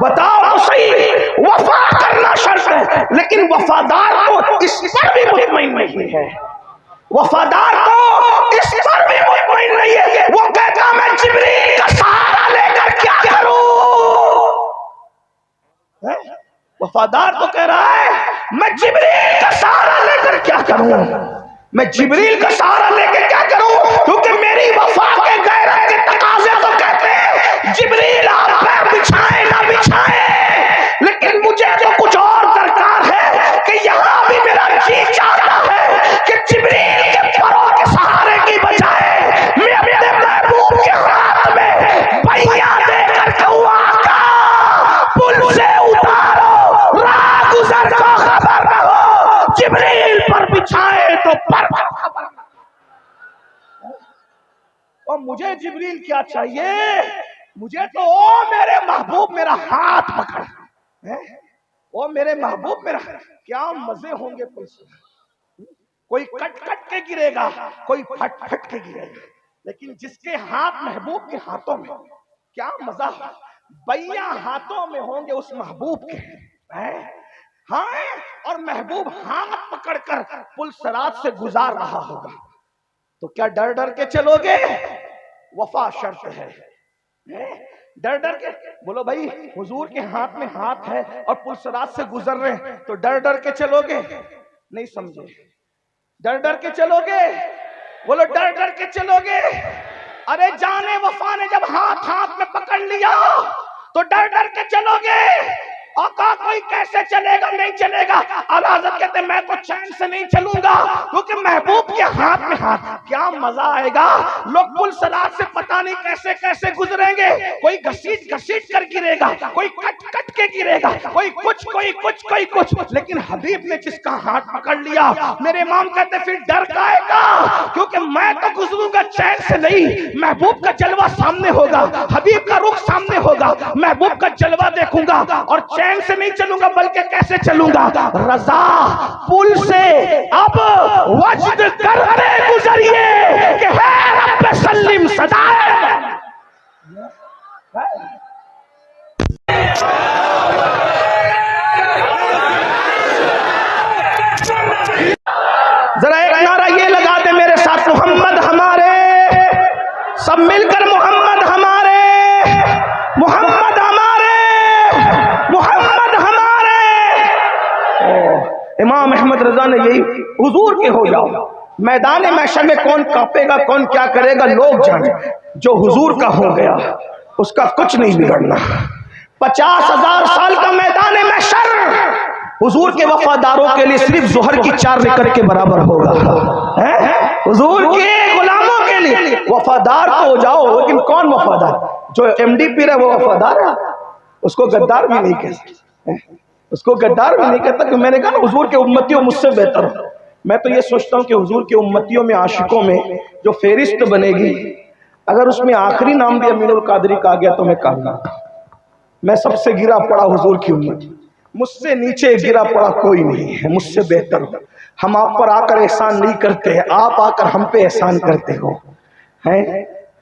B: بتاؤ تو صحیح، وفا کرنا شرط ہے، لیکن وفادار کو اس پر بھی مطمئن نہیں ہے، وفادار کو اس پر بھی مطمئن نہیں ہے۔ وہ کہتا میں جبریل کا سہارا لے کر کیا کروں؟ وفادار تو کہہ رہا ہے میں جبریل کا سہارا لے کر کیا کروں، میں جبریل کا سہارا لے کے کیا کروں، کیونکہ میری وفا کے غیرت کے تقاضے تو کہتے ہیں جبریل آپ پیر بچھائیں نہ بچھائیں، لیکن مجھے تو کچھ اور درکار ہے کہ یہاں بھی میرا جی چاہتا ہے کہ جبریل کے پروں کے سہارے کی بجائے میں اپنے محبوب کے ہاتھ میں بھیا دے کر کہوں آقا پل سے اتارو، راہ گزر کو خبر نہ ہو، جبریل پر بچھائے تو پر خبر نہ ہو۔ اور مجھے جبریل کیا چاہیے؟ مجھے تو او میرے محبوب میرا ہاتھ پکڑ، او میرے محبوب میرا، کیا مزے ہوں گے پل سے، کوئی کٹ کٹ کے گرے گا، کوئی پھٹ پھٹ کے گرے گا، لیکن جس کے ہاتھ محبوب کے ہاتھوں میں، کیا مزہ، بھیا ہاتھوں میں ہوں گے اس محبوب کے، ہاں، اور محبوب ہاتھ پکڑ کر پل صراط سے گزار رہا ہوگا، تو کیا ڈر ڈر کے چلو گے؟ وفا شرط ہے، ڈر ڈر کے بولو بھائی حضور کے ہاتھ میں ہاتھ ہے اور پل صراط سے گزر رہے ہیں تو ڈر ڈر کے چلو گے؟ نہیں سمجھے، ڈر ڈر کے چلو گے؟ بولو ڈر ڈر کے چلو گے؟ ارے جانے وفا نے جب ہاتھ میں پکڑ لیا تو ڈر ڈر کے چلو گے؟ آقا کوئی کیسے چلے گا؟ نہیں چلے گا۔ اعلیٰ حضرت کہتے ہیں میں تو چین سے نہیں چلوں گا کیونکہ محبوب کے ہاتھ میں ہاتھ، کیا مزہ آئے گا۔ لوگ پل صراط سے پتہ نہیں کیسے کیسے گزریں گے، کوئی گھسیٹ گھسیٹ کر گرے گا، کوئی کٹ کٹ کے گرے گا، کوئی کچھ، لیکن حبیب نے جس کا ہاتھ پکڑ لیا، میرے امام کہتے ہیں پھر ڈر کا آئے گا، کیونکہ میں تو گزروں گا چین سے نہیں، محبوب کا جلوہ سامنے ہوگا، حبیب کا رخ سامنے ہوگا، محبوب کا جلوہ دیکھوں گا، اور چین سے نہیں چلوں گا بلکہ کیسے چلوں گا؟ رضا پل سے اب وجد کرتے گزریے کہ ہے رب سلم صدائے۔ ذرا ایک نعرہ یہ لگا دے میرے ساتھ، محمد ہمارے، سب مل کر محمد ہمارے، محمد ہمارے، محمد ہمارے۔ امام احمد رضا نے یہی، حضور کے ہو جاؤ، میدان محشر میں کون کانپے گا، کون کیا کرے گا لوگ جانے، جو حضور کا ہو گیا اس کا کچھ نہیں بگڑنا۔ 50,000 سال کا میدان محشر حضور کے وفاداروں کے لیے صرف ظہر کی 4 رکعت کے برابر ہوگا۔ حضور کے غلاموں کے لیے وفادار تو ہو جاؤ، لیکن کون وفادار؟ جو ایم ڈی پی رہے وہ وفادار ہے، اس کو غدار بھی نہیں کہتا، اس کو غدار بھی نہیں کہتا۔ کہ میں نے کہا نا حضور کے امتیوں مجھ سے بہتر ہو۔ میں تو یہ سوچتا ہوں کہ حضور کے امتیوں میں، عاشقوں میں جو فہرست بنے گی، اگر اس میں آخری نام بھی امین القادری کا آ گیا تو میں کہوں گا میں سب سے گرا پڑا حضور کی امت، مجھ سے نیچے گرا پڑا کوئی نہیں ہے، مجھ سے بہتر ہو۔ ہم آپ پر آ کر احسان نہیں کرتے ہیں، آپ آ کر ہم پہ احسان کرتے ہو ہیں۔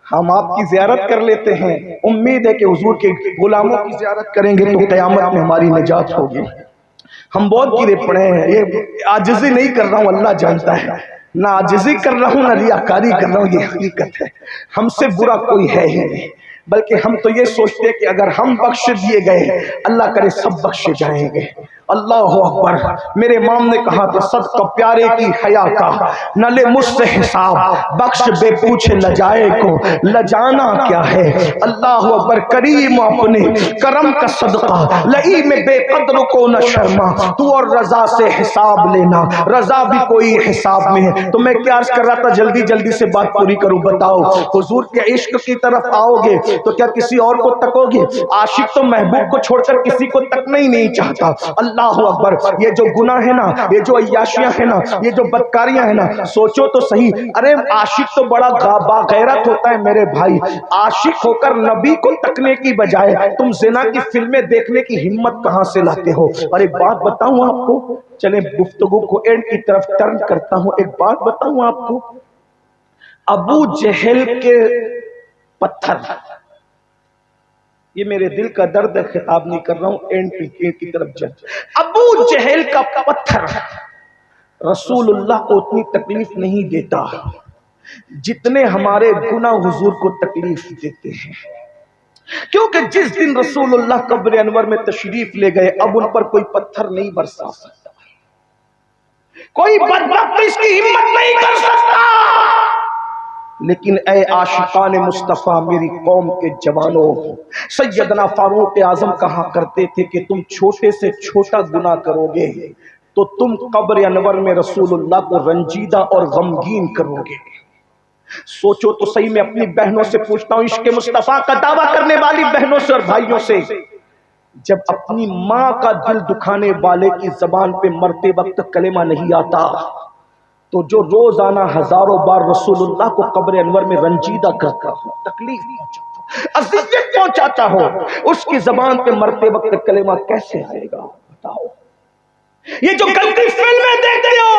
B: ہم آپ کی زیارت کر لیتے ہیں، امید ہے کہ حضور کے غلاموں کی زیارت کریں گے تو قیامت میں ہماری نجات ہوگی۔ ہم بہت گرے پڑے ہیں، یہ عاجزی نہیں کر رہا ہوں، اللہ جانتا ہے، نہ عاجزی کر رہا ہوں نہ ریاکاری کر رہا ہوں، یہ حقیقت ہے۔ ہم سے برا کوئی ہے ہی نہیں، بلکہ ہم تو یہ سوچتے کہ اگر ہم بخش دیے گئے اللہ کرے سب بخشے جائیں گے۔ اللہ اکبر۔ میرے امام نے کہا تھا صدقہ پیارے کی حیا کا، نہ لے مجھ سے حساب، بخش بے پوچھے لجائے کو، لجانا کیا ہے۔ اللہ اکبر۔ کریم اپنے کرم کا صدقہ، لئی میں بے قدر کو نہ شرما، تو اور رضا سے حساب لینا، رضا بھی کوئی حساب میں ہے۔ تو میں کیا عرض کر رہا تھا، جلدی جلدی سے بات پوری کروں۔ بتاؤ حضور کے عشق کی طرف آؤ گے تو کیا کسی اور کو تکو گے؟ عاشق تو محبوب کو چھوڑ کر کسی کو تکنا ہی نہیں چاہتا۔ اللہ اکبر۔ یہ جو گناہ ہے نا، یہ جو عیاشیاں ہیں نا، یہ جو بدکاریاں ہیں نا، سوچو تو صحیح۔ ارے عاشق تو بڑا باغیرت ہوتا ہے میرے بھائی، عاشق ہو کر نبی کو تکنے کی بجائے تم زنا کی فلمیں دیکھنے کی ہمت کہاں سے لاتے ہو؟ اور ایک بات بتاؤں آپ کو، چلیں گفتگو کو اینڈ کی طرف ٹرن کرتا ہوں۔ ایک بات بتاؤں آپ کو، ابو جہل کے پتھر، یہ میرے دل کا درد ہے، خطاب نہیں کر رہا ہوں، اینڈ کی طرف چل۔ ابو جہل کا پتھر رسول اللہ کو اتنی تکلیف نہیں دیتا جتنے ہمارے گناہ حضور کو تکلیف دیتے ہیں، کیونکہ جس دن رسول اللہ قبر انور میں تشریف لے گئے اب ان پر کوئی پتھر نہیں برسا سکتا، کوئی بدبخت اس کی ہمت نہیں کر سکتا۔ لیکن اے عاشقان مصطفیٰ میری قوم کے جوانوں، سیدنا فاروق اعظم کہا کرتے تھے کہ تم چھوٹے سے چھوٹا گناہ کرو گے تو تم قبر انور میں رسول اللہ کو رنجیدہ اور غمگین کرو گے۔ سوچو تو صحیح، میں اپنی بہنوں سے پوچھتا ہوں، عشق مصطفیٰ کا دعویٰ کرنے والی بہنوں سے اور بھائیوں سے، جب اپنی ماں کا دل دکھانے والے کی زبان پہ مرتے وقت کلمہ نہیں آتا تو جو روزانہ ہزاروں بار رسول اللہ کو قبر انور میں رنجیدہ کرتا ہو، تکلیف پہنچاتا ہو، اذیت پہنچاتا ہو، اس کی زبان پہ مرتے وقت کلمہ کیسے آئے گا؟ بتاؤ۔ یہ جو گندی فلمیں دیکھتے ہو،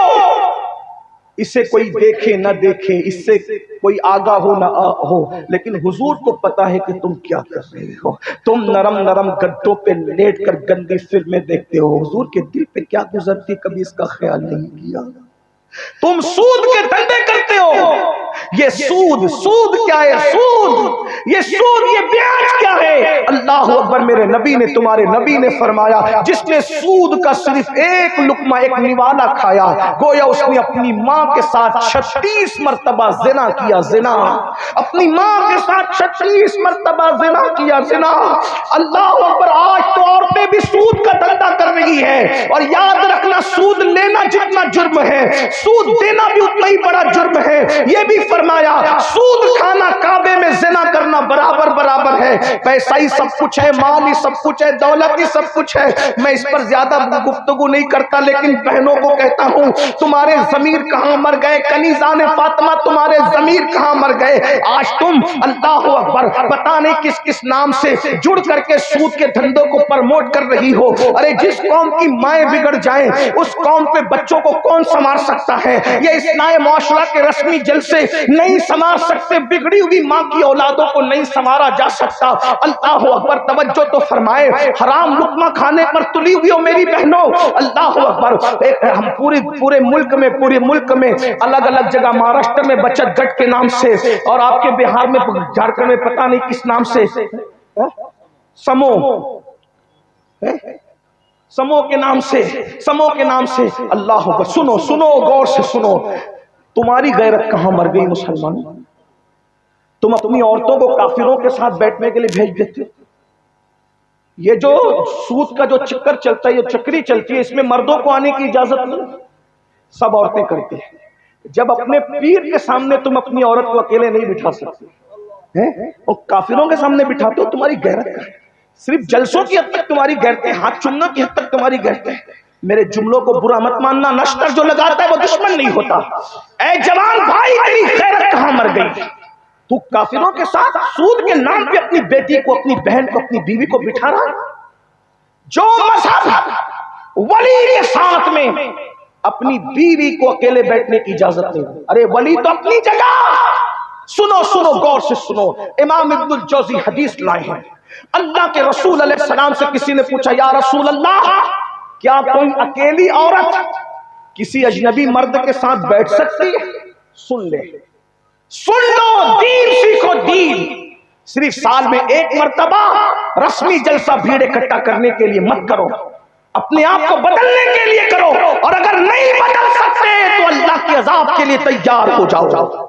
B: اسے کوئی دیکھے نہ دیکھے، اس سے کوئی آگاہ ہو نہ ہو، لیکن حضور کو پتا ہے کہ تم کیا کر رہے ہو۔ تم نرم نرم گدوں پہ لیٹ کر گندی فلمیں دیکھتے ہو، حضور کے دل پہ کیا گزرتی کبھی اس کا خیال نہیں کیا؟ تم سود کے دھندے کرتے ہو، یہ سود کیا ہے؟ سود یہ بیاج کیا ہے؟ اللہ اکبر۔ میرے نبی نے، تمہارے نبی نے فرمایا جس نے سود کا صرف ایک لقمہ، ایک نوالا کھایا، گویا اس نے اپنی ماں کے ساتھ 36 مرتبہ زنا کیا۔ زنا، اپنی ماں کے ساتھ 36 مرتبہ زنا کیا، زنا۔ اللہ اکبر۔ آج تو عورتیں بھی سود کا دھندا کر رہی ہے، اور یاد رکھنا سود لینا جتنا جرم ہے سود دینا بھی اتنا ہی بڑا جرم ہے۔ یہ بھی فرمایا سود کھانا کعبے میں زنا کرنا برابر برابر ہے۔ پیسہ ہی سب کچھ ہے، مال ہی سب کچھ ہے، دولت ہی سب کچھ ہے۔ میں اس پر زیادہ گفتگو نہیں کرتا، لیکن بہنوں کو کہتا ہوں تمہارے ضمیر کہاں مر گئے؟ کنیزان فاطمہ تمہارے ضمیر کہاں مر گئے؟ آج تم اللہ اکبر پتہ نہیں کس کس نام سے جڑ کر کے سود کے دھندوں کو پرموٹ کر رہی ہو۔ ارے جس قوم کی مائیں بگڑ جائیں اس قوم پہ بچوں کو کون سنوار سکتا ہے؟ یہ اصلاح معاشرہ کے رسمی جلسے نہیں سنوار سکتے، بگڑی ہوئی ماں کی اولادوں کو نہیں سنوارا جا سکتا۔ اللہ اکبر۔ توجہ تو فرمائے، حرام لقمہ کھانے پر تلی ہوئی ہو میری بہنوں، اللہ اکبر۔ ہم پورے ملک میں الگ الگ جگہ، مہاراشٹر میں بچت گٹ کے نام سے، اور آپ کے بہار میں، جھارکھنڈ میں پتہ نہیں کس نام سے، سمو کے نام سے، اللہ اکبر۔ سنو غور سے سنو، تمہاری غیرت کہاں مر گئی مسلمانوں؟ تم اپنی عورتوں کو کافروں کے ساتھ بیٹھنے کے لیے بھیج دیتے ہو۔ یہ جو سود کا جو چکر چلتا ہے، یہ چکری چلتی ہے، اس میں مردوں کو آنے کی اجازت نہیں، سب عورتیں کرتی ہیں۔ جب اپنے پیر کے سامنے تم اپنی عورت کو اکیلے نہیں بٹھا سکتے اور کافروں کے سامنے بٹھاتے ہو، تمہاری غیرت کا ہے۔ صرف جلسوں کی حد تک تمہاری غیرت ہے، ہاتھ چومنا کی حد تک تمہاری غیرت ہے۔ میرے جملوں کو برا مت ماننا، نشتر جو لگاتا ہے وہ دشمن نہیں ہوتا۔ اے جوان بھائی، تیری غیرت کہاں مر گئی؟ تو کافروں کے ساتھ سود کے نام پہ اپنی بیٹی کو، اپنی بہن کو، اپنی بیوی کو بٹھا رہا ہے۔ جو مذہب ولی کے ساتھ میں اپنی بیوی کو اکیلے بیٹھنے کی اجازت نہیں، ارے ولی تو اپنی جگہ۔ سنو سنو، غور سے سنو، امام ابن الجوزی حدیث لائے ہیں۔ اللہ کے رسول علیہ السلام سے کسی نے پوچھا، یا رسول اللہ، کیا کوئی اکیلی عورت کسی اجنبی مرد کے ساتھ بیٹھ سکتی ہے؟ سن لے، سن لو، دین سیکھو، دین صرف سال میں ایک مرتبہ رسمی جلسہ بھیڑ اکٹھا کرنے کے لیے مت کرو، اپنے آپ کو بدلنے کے لیے کرو، اور اگر نہیں بدل سکتے تو اللہ کے عذاب کے لیے تیار ہو جاؤ،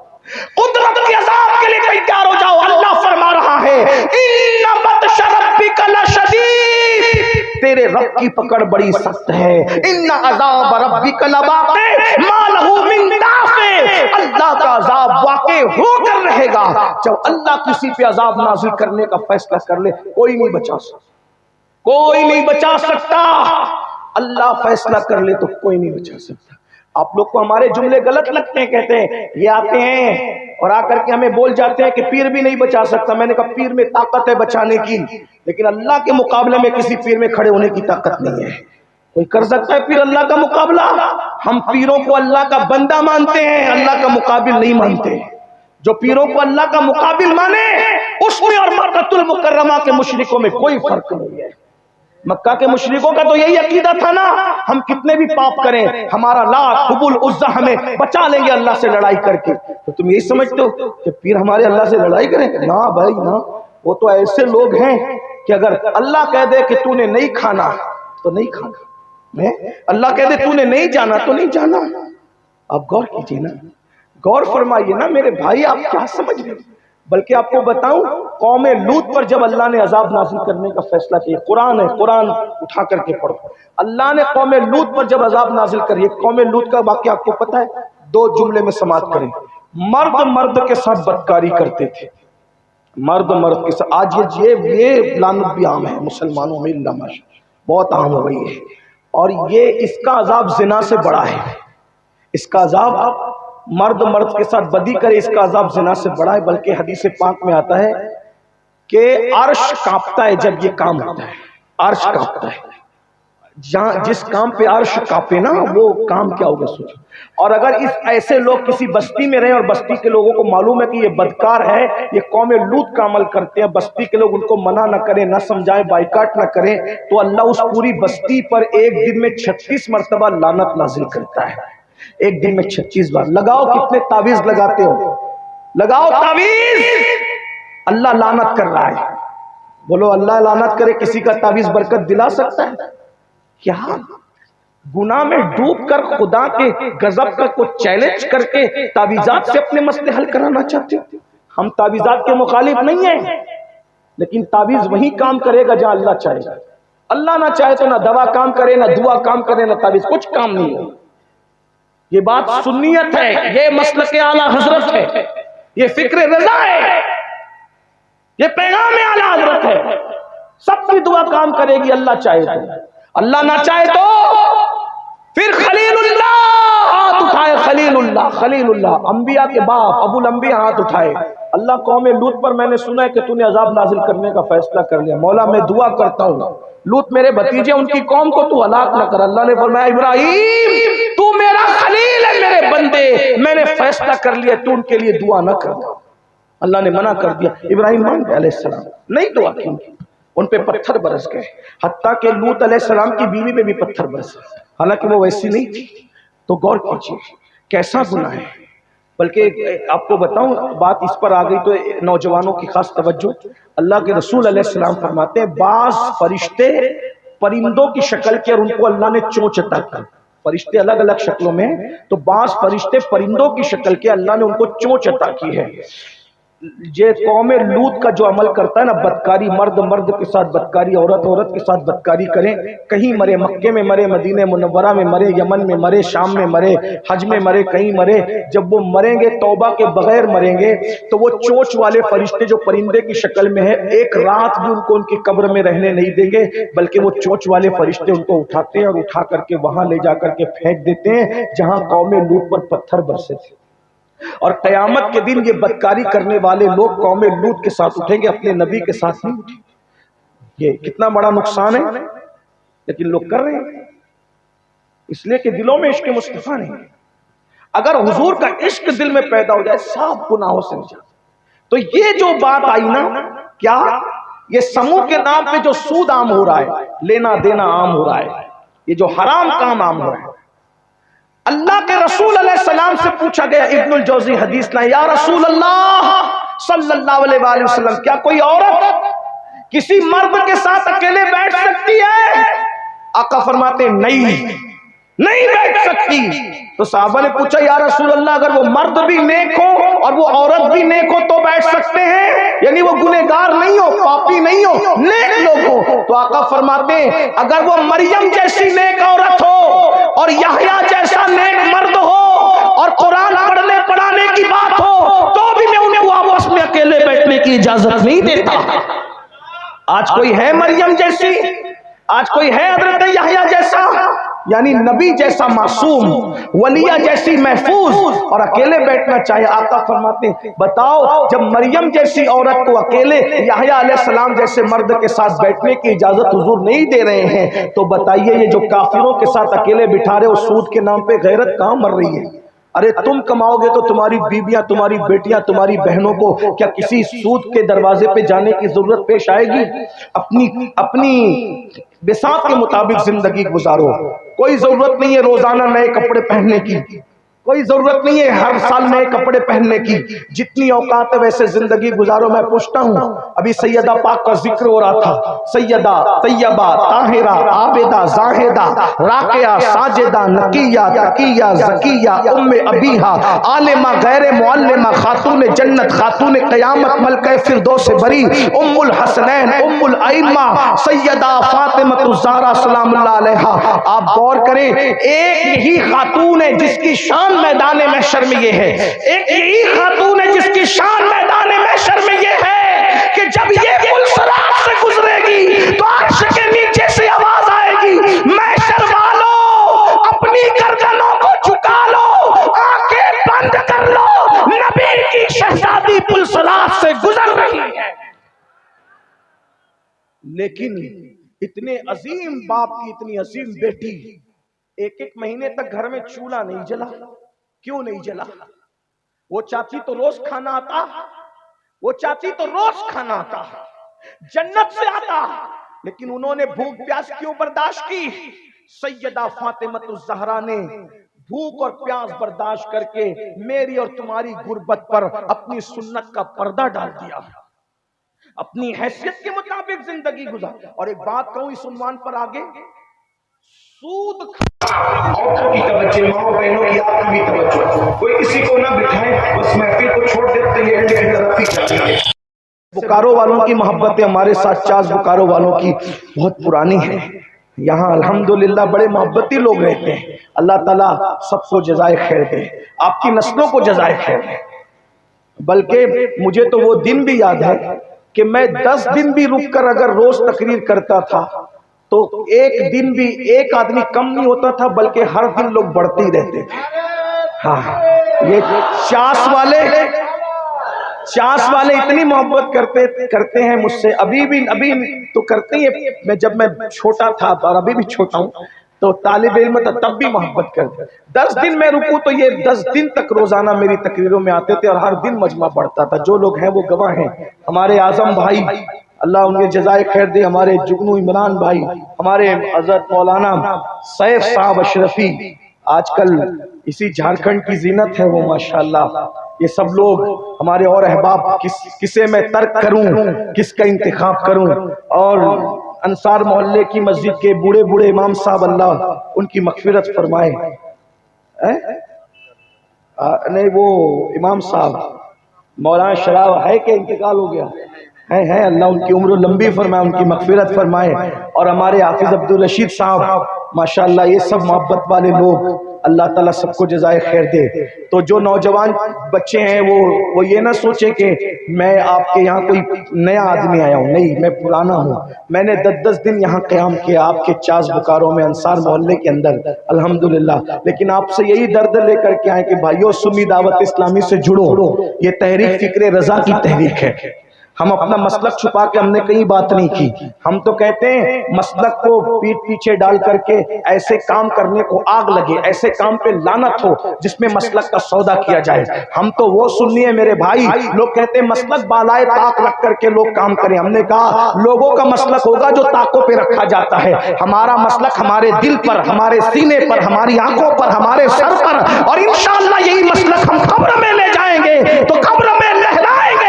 B: قدرت کے عذاب کے لیے تیار ہو جاؤ۔ اللہ فرما رہا ہے، ان بطش ربک لشدید، تیرے رب کی پکڑ بڑی سخت ہے، ان عذاب ربک لواقع ما لہ من دافع، اللہ کا عذاب واقع ہو کر رہے گا۔ جب اللہ کسی پہ عذاب نازل کرنے کا فیصلہ کر لے، کوئی نہیں بچا سکتا، کوئی نہیں بچا سکتا۔ اللہ فیصلہ کر لے تو کوئی نہیں بچا سکتا۔ آپ لوگ کو ہمارے جملے غلط لگتے ہیں، کہتے ہیں یہ آتے ہیں اور آ کر کے ہمیں بول جاتے ہیں کہ پیر بھی نہیں بچا سکتا۔ میں نے کہا پیر میں طاقت ہے بچانے کی، لیکن اللہ کے مقابلے میں کسی پیر میں کھڑے ہونے کی طاقت نہیں ہے۔ کوئی کر سکتا ہے پیر اللہ کا مقابلہ؟ ہم پیروں کو اللہ کا بندہ مانتے ہیں، اللہ کا مقابل نہیں مانتے۔ جو پیروں کو اللہ کا مقابل مانے، اس میں اور مکہ المکرمہ کے مشرکوں میں کوئی فرق نہیں ہے۔ مکہ کے مشرکوں کا تو یہی عقیدہ تھا نا، ہم کتنے بھی پاپ کریں، ہمارا لات حب العزہ ہمیں بچا لیں گے اللہ سے لڑائی کر کے۔ تو تم یہی سمجھتے ہو کہ پیر ہمارے اللہ سے لڑائی کریں؟ نہ بھائی نہ، وہ تو ایسے لوگ ہیں کہ اگر اللہ کہہ دے کہ تو نے نہیں کھانا تو نہیں کھانا، اللہ کہہ دے تو نے نہیں جانا تو نہیں جانا۔ آپ غور کیجئے نا، غور فرمائیے نا میرے بھائی، آپ کیا سمجھ رہے ہیں؟ بلکہ آپ کو بتاؤں، قوم لوط پر جب اللہ نے عذاب نازل کرنے کا فیصلہ کیا، قرآن ہے، قرآن اٹھا کر کے پڑھو، اللہ نے قوم لوط پر جب عذاب نازل کری، قوم لوط کا واقعہ آپ کو پتہ ہے؟ دو جملے میں سماعت کریں۔ مرد مرد کے ساتھ بدکاری کرتے تھے، مرد مرد کے ساتھ۔ آج یہ لعنت بھی عام ہے مسلمانوں میں، اللہ ماشاء بہت عام ہو گئی ہے، اور یہ اس کا عذاب زنا سے بڑا ہے۔ اس کا عذاب مرد مرد کے ساتھ بدی کرے، اس کا عذاب زنا سے بڑا ہے۔ بلکہ حدیث پاک میں آتا ہے کہ عرش کانپتا ہے جب یہ کام ہوتا ہے، عرش کانپتا ہے۔ جس کام پہ عرش کانپے نا، وہ کام کیا ہوگا سوچو۔ اور اگر اس ایسے لوگ کسی بستی میں رہیں اور بستی کے لوگوں کو معلوم ہے کہ یہ بدکار ہے، یہ قوم لوط کا عمل کرتے ہیں، بستی کے لوگ ان کو منع نہ کریں، نہ سمجھائیں، بائیکاٹ نہ کریں، تو اللہ اس پوری بستی پر ایک دن میں 36 مرتبہ لعنت نازل کرتا ہے۔ ایک دن میں 36 بار۔ لگاؤ کتنے تعویذ لگاتے ہو، لگاؤ تعویذ، اللہ لعنت کر رہا ہے۔ بولو اللہ لعنت کرے، کسی کا تعویذ برکت دلا سکتا ہے کیا؟ گناہ میں ڈوب کر خدا کے غضب کا کو چیلنج کر کے تعویذات سے اپنے مسئلے حل کرانا چاہتے ہو؟ ہم تعویذات کے مخالف نہیں ہیں، لیکن تعویذ وہی کام کرے گا جہاں اللہ چاہے گا۔ اللہ نہ چاہے تو نہ دوا کام کرے، نہ دعا کام کرے، نہ تعویذ، کچھ کام نہیں ہے۔ یہ بات سنیت ہے، یہ مسلک اعلیٰ حضرت ہے، یہ فکر رضا ہے، یہ پیغام اعلیٰ حضرت ہے۔ سب کی دعا کام کرے گی اللہ چاہے تو، اللہ نہ چاہے تو پھر خلیل اللہ ہاتھ اٹھائے، خلیل اللہ، خلیل اللہ، انبیاء کے باپ ابو الانبیاء ہاتھ اٹھائے۔ اللہ قوم لوط پر میں نے سنا ہے کہ تو نے عذاب نازل کرنے کا فیصلہ کر لیا، مولا میں دعا کرتا ہوں لوط میرے بھتیجے ان کی قوم کو تو ہلاک نہ کر۔ اللہ نے فرمایا ابراہیم تو میرا خلیل ہے، میرے بندے، میں نے فیصلہ کر لیا، تو ان کے لیے دعا نہ کرنا۔ اللہ نے منع کر دیا، ابراہیم مان گئے علیہ السلام، نہیں دعا کی، ان پہ پتھر برس گئے، حتیٰ کہ لوط علیہ السلام کی بیوی پہ بھی پتھر برس گئے، حالانکہ وہ ویسی نہیں تھی۔ تو غور کیجیے کیسا گناہ ہے۔ بلکہ آپ کو بتاؤں، بات اس پر آ گئی تو نوجوانوں کی خاص توجہ، اللہ کے رسول علیہ السلام فرماتے ہیں بعض فرشتے پرندوں کی شکل کے اور ان کو اللہ نے چونچ عطا کی، فرشتے الگ الگ شکلوں میں ہیں، تو بعض فرشتے پرندوں کی شکل کے اللہ نے ان کو چونچ عطا کی ہے۔ یہ قوم لوط کا جو عمل کرتا ہے نا، بدکاری، مرد مرد کے ساتھ بدکاری، عورت عورت کے ساتھ بدکاری کریں، کہیں مرے، مکے میں مرے، مدینہ منورہ میں مرے، یمن میں مرے، شام میں مرے، حج میں مرے، کہیں مرے، جب وہ مریں گے توبہ کے بغیر مریں گے تو وہ چونچ والے فرشتے جو پرندے کی شکل میں ہے، ایک رات بھی ان کو ان کی قبر میں رہنے نہیں دیں گے، بلکہ وہ چونچ والے فرشتے ان کو اٹھاتے ہیں اور اٹھا کر کے وہاں لے جا کر کے پھینک دیتے ہیں جہاں قوم لوط پر پتھر برسے تھے۔ اور قیامت کے دن یہ بدکاری کرنے والے لوگ قوم لوط کے ساتھ اٹھیں گے، اپنے نبی کے ساتھ نہیں اٹھیں گے۔ یہ کتنا بڑا نقصان ہے، لیکن لوگ کر رہے ہیں، اس لیے کہ دلوں میں عشق مصطفیٰ نہیں۔ اگر حضور کا عشق دل میں پیدا ہو جائے، سب گناہوں سے نجات۔ تو یہ جو بات آئی نا، کیا یہ سمو کے نام پہ جو سود عام ہو رہا ہے، لینا دینا عام ہو رہا ہے، یہ جو حرام کام عام ہو رہا ہے، اللہ کے رسول علیہ السلام سے پوچھا گیا، ابن الجوزی حدیث لائے، یا رسول اللہ صلی اللہ علیہ وآلہ وسلم، کیا کوئی عورت کسی مرد کے ساتھ اکیلے بیٹھ سکتی ہے؟ آقا فرماتے نہیں بیٹھ سکتی۔ تو صحابہ نے پوچھا، یا رسول اللہ اگر وہ مرد بھی نیک ہو اور وہ عورت بھی نیک ہو تو بیٹھ سکتے ہیں؟ یعنی وہ گنہگار نہیں ہو، پاپی نہیں ہو، نیک لوگ ہو؟ تو آقا فرماتے ہیں اگر وہ مریم جیسی نیک عورت ہو اور یحییٰ جیسا نیک مرد ہو اور قرآن پڑھنے پڑھانے کی بات ہو تو بھی میں ان کو آپس میں اکیلے بیٹھنے کی اجازت نہیں دیتا۔ آج کوئی ہے مریم جیسی؟ آج کوئی ہے حضرت یحییٰ جیسا؟ یعنی نبی جیسا معصوم، ولیہ جیسی محفوظ، اور اکیلے بیٹھنا چاہے؟ آقا فرماتے ہیں بتاؤ جب مریم جیسی عورت کو اکیلے یحییٰ علیہ السلام جیسے مرد کے ساتھ بیٹھنے کی اجازت حضور نہیں دے رہے ہیں، تو بتائیے یہ جو کافروں کے ساتھ اکیلے بٹھا رہے ہو، سود کے نام پہ غیرت کہاں مر رہی ہے؟ ارے تم کماؤ گے تو تمہاری بیویاں، تمہاری بیٹیاں، تمہاری بہنوں کو کیا کسی سود کے دروازے پہ جانے کی ضرورت پیش آئے گی؟ اپنی بساط کے مطابق زندگی گزارو۔ کوئی ضرورت نہیں ہے روزانہ نئے کپڑے پہننے کی، کوئی ضرورت نہیں ہے ہر سال نئے کپڑے پہننے کی، جتنی اوقات ہے ویسے زندگی گزارو۔ میں پوچھتا ہوں، ابھی سیدہ پاک کا ذکر ہو رہا تھا، سیدہ طیبہ طاہرہ عابدہ زاہدہ راکعہ ساجدہ نقیہ تقیہ زکیہ ام ابیہا عالمہ غیر معلمہ خاتون جنت خاتون قیامت ملکہ فردوس بری ام الحسنین ام الائمہ سیدہ فاطمہ الزہرا سلام اللہ علیہا۔ آپ غور کریں، ایک یہی خاتون ہے جس کی شان میدان محشر میں یہ ہے، ایک یہی خاتون ہے جس کی شان میدان محشر میں یہ ہے کہ جب یہ پل صراط سے گزرے گی تو عرش کے نیچے سے آواز آئے گی، محشر والوں اپنی گردنوں کو جھکا لو، آنکھیں بند کر لو، نبی کی شہزادی پل صراط سے گزر رہی ہے۔ لیکن اتنے عظیم باپ کی اتنی عظیم بیٹی، ایک مہینے تک گھر میں چولہا نہیں جلا۔ کیوں نہیں جلا؟ وہ چاہتی تو روز کھانا آتا، وہ چاہتی تو روز کھانا آتا، جنت سے آتا، لیکن انہوں نے بھوک پیاس کیوں برداشت کی؟ سیدہ فاطمہ الزہرا نے بھوک اور پیاس برداشت کر کے میری اور تمہاری غربت پر اپنی سنت کا پردہ ڈال دیا، اپنی حیثیت کے مطابق زندگی گزار۔ اور ایک بات کہوں اس عنوان پر آگے، سود عورتوں کی توجہ، ماں بہنوں کی آپ کی بھی توجہ، کوئی کسی کو نہ بٹھائے، بس محفل کو چھوڑ دیتے ہیں کی طرف ہی چاہتے ہیں۔ بکارو والوں کی محبتیں ہمارے ساتھ چاس بکارو والوں کی بہت پرانی ہے، یہاں الحمدللہ بڑے محبتی لوگ رہتے ہیں۔ اللہ تعالیٰ سب کو جزائے خیر دے، آپ کی نسلوں کو جزائے خیر دے۔ بلکہ مجھے تو وہ دن بھی یاد ہے کہ میں 10 دن بھی رک کر اگر روز تقریر کرتا تھا تو ایک دن بھی ایک آدمی کم نہیں ہوتا تھا، بلکہ ہر دن لوگ بڑھتے ہی رہتے تھے۔ ہاں، یہ چاس والے اتنی محبت کرتے ہیں مجھ سے، ابھی تو کرتے ہیں۔ میں جب میں چھوٹا تھا اور ابھی بھی چھوٹا ہوں تو طالب علم تھا تب بھی محبت کرتے۔ 10 دن میں رکوں تو یہ 10 دن تک روزانہ میری تقریروں میں آتے تھے اور ہر دن مجمع بڑھتا تھا۔ جو لوگ ہیں وہ گواہ ہیں، ہمارے اعظم بھائی اللہ ان کے جزائے خیر دے، ہمارے جگنو عمران بھائی، ہمارے حضرت مولانا سیف صاحب اشرفی، آج کل اسی جھارکھنڈ کی زینت ہے وہ ماشاءاللہ۔ یہ سب لوگ ہمارے اور احباب، کسے میں ترک کروں، کس کا انتخاب کروں، اور انصار محلے کی مسجد کے بوڑھے بوڑھے امام صاحب اللہ ان کی مغفرت فرمائے. نہیں وہ امام صاحب مولانا شراب ہے کہ انتقال ہو گیا ہے اللہ ان کی عمر لمبی فرمائے, ان کی مغفرت فرمائے. اور ہمارے حافظ عبدالرشید صاحب ماشاءاللہ یہ سب محبت والے لوگ, اللہ تعالیٰ سب کو جزائے خیر دے. تو جو نوجوان بچے ہیں وہ یہ نہ سوچے کہ میں آپ کے یہاں کوئی نیا آدمی آیا ہوں, نہیں میں پرانا ہوں. میں نے 10 دن یہاں قیام کیا آپ کے چاس بکاروں میں انصار محلے کے اندر الحمدللہ. لیکن آپ سے یہی درد لے کر کے آئے کہ بھائیو سنی دعوت اسلامی سے جڑو. یہ تحریک فکر رضا کی تحریک ہے. ہم اپنا مسلک چھپا کے ہم نے کہیں بات نہیں کی. ہم تو کہتے ہیں مسلک کو پیٹ پیچھے ڈال کر کے ایسے کام کرنے کو آگ لگے, ایسے کام پہ لعنت ہو جس میں مسلک کا سودا کیا جائے. ہم تو وہ سنی ہے میرے بھائی, لوگ کہتے ہیں مسلک بالائے طاق رکھ کر کے لوگ کام کریں. ہم نے کہا لوگوں کا مسلک ہوگا جو طاقوں پہ رکھا جاتا ہے. ہمارا مسلک ہمارے دل پر, ہمارے سینے پر, ہماری آنکھوں پر, ہمارے سر پر, اور انشاءاللہ یہی مسلک ہم قبر میں لے جائیں گے تو قبر میں لہرائیں گے.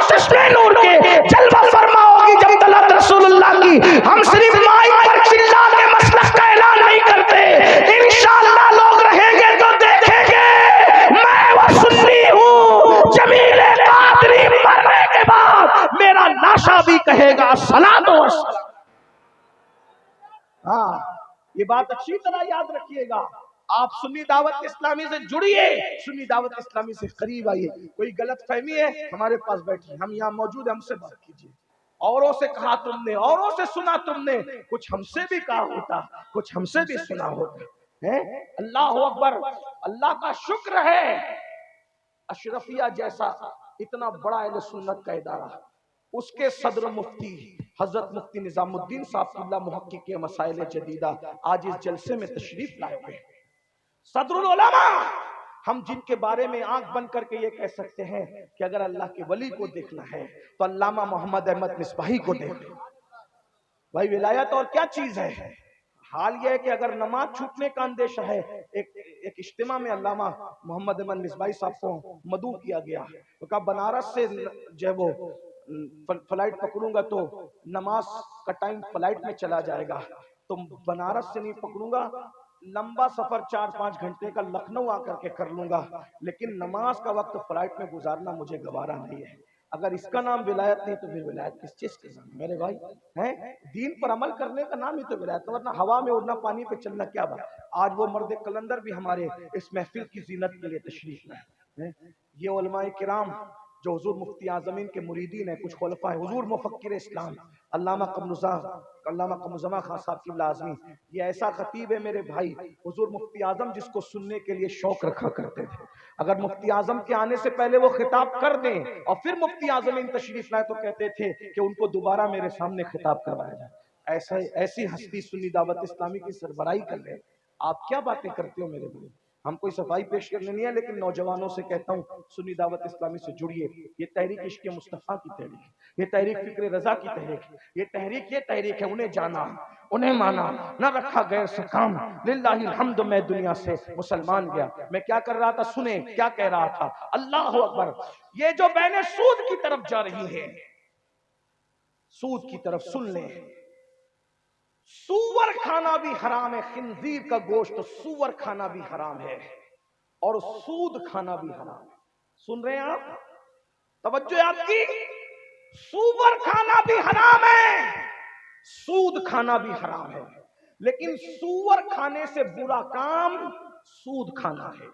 B: چشمے نور کے جلوہ فرما ہوگی جب طلعت رسول اللہ کی. ہم صرف مائک پر چلا کے مسلک کا اعلان نہیں کرتے. انشاءاللہ لوگ رہیں گے تو دیکھیں گے میں وہ سنی ہوں. جمیل قادری مرنے کے بعد میرا لاشا بھی کہے گا صلاۃ و سلام. ہاں یہ بات اچھی طرح یاد رکھیے گا. آپ سنی دعوت اسلامی سے جڑیے, سنی دعوت اسلامی سے قریب آئیے. کوئی غلط فہمی ہے ہمارے پاس بیٹھیے, ہم یہاں موجود ہیں, ہم سے بات کیجیے. اوروں سے کہا تم نے, اوروں سے سنا تم نے, کچھ ہم سے بھی کہا ہوتا, کچھ ہم سے بھی سنا ہوتا. اللہ اکبر, اللہ کا شکر ہے اشرفیہ جیسا اتنا بڑا اہل سنت کا ادارہ, اس کے صدر مفتی حضرت مفتی نظام الدین صاحب اللہ محقق کے مسائل جدیدہ آج اس جلسے میں تشریف لائے ہوئے. صدر العلماء, ہم جن کے بارے میں آنکھ بند کر کے یہ کہہ سکتے ہیں کہ اگر اللہ کے ولی کو دیکھنا ہے تو علامہ محمد احمد مصباحی کو دیکھیں. بھائی ولایت اور کیا چیز ہے. حال یہ ہے کہ اگر نماز چھوٹنے کا اندیشہ ہے, ایک اجتماع میں علامہ محمد احمد مصباحی صاحب کو مدعو کیا گیا تو کہا بنارس سے جو ہے وہ فلائٹ پکڑوں گا تو نماز کا ٹائم فلائٹ میں چلا جائے گا, تو بنارس سے نہیں پکڑوں گا, لمبا سفر 4-5 گھنٹے کا لکھنؤ آ کر کے کر لوں گا, لیکن نماز کا وقت فلائٹ میں گزارنا مجھے گوارا نہیں ہے. اگر اس کا نام ولایت نہیں تو پھر ولایت کس چیز کے نام میرے بھائی ہیں؟ دین پر عمل کرنے کا نام ہی تو ولایت, ورنہ ہوا میں اڑنا پانی پہ چلنا کیا بات. آج وہ مرد کلندر بھی ہمارے اس محفل کی زینت کے لیے تشریف لائے. یہ علماء کرام جو حضور مفتی اعظمین کے مریدین ہیں, کچھ خلفاء حضور مفکر اسلام علامہ قمرزمان خان صاحب قبلہ اعظمی, یہ ایسا خطیب ہے میرے بھائی, حضور مفتی اعظم جس کو سننے کے لیے شوق رکھا کرتے تھے. اگر مفتی اعظم کے آنے سے پہلے وہ خطاب کر دیں اور پھر مفتی اعظمین تشریف لائے تو کہتے تھے کہ ان کو دوبارہ میرے سامنے خطاب کروایا جائے. ایسی ہستی سنی دعوت اسلامی کی سربراہی کر رہے. آپ کیا باتیں کرتے ہو میرے بھائی. ہم کوئی صفائی پیش کرنے نہیں ہے, لیکن نوجوانوں سے کہتا ہوں سنی دعوت اسلامی سے جڑیے. یہ تحریک عشق مصطفیٰ کی تحریک ہے, یہ تحریک فکر رضا کی تحریک ہے, یہ تحریک ہے انہیں جانا انہیں مانا, نہ رکھا غیر سے کام. للہ الحمد, میں دنیا سے مسلمان گیا. میں کیا کر رہا تھا سنیں کیا کہہ رہا تھا. اللہ اکبر. یہ جو بہنیں سود کی طرف جا رہی ہیں, سود کی طرف سن لیں. سور کھانا بھی حرام ہے, خنزیر کا گوشت سور کھانا بھی حرام ہے, اور سود کھانا بھی حرام ہے. سن رہے ہیں آپ, توجہ آپ کی. سور کھانا بھی حرام ہے, سود کھانا بھی حرام ہے, لیکن سور کھانے سے برا کام سود کھانا ہے.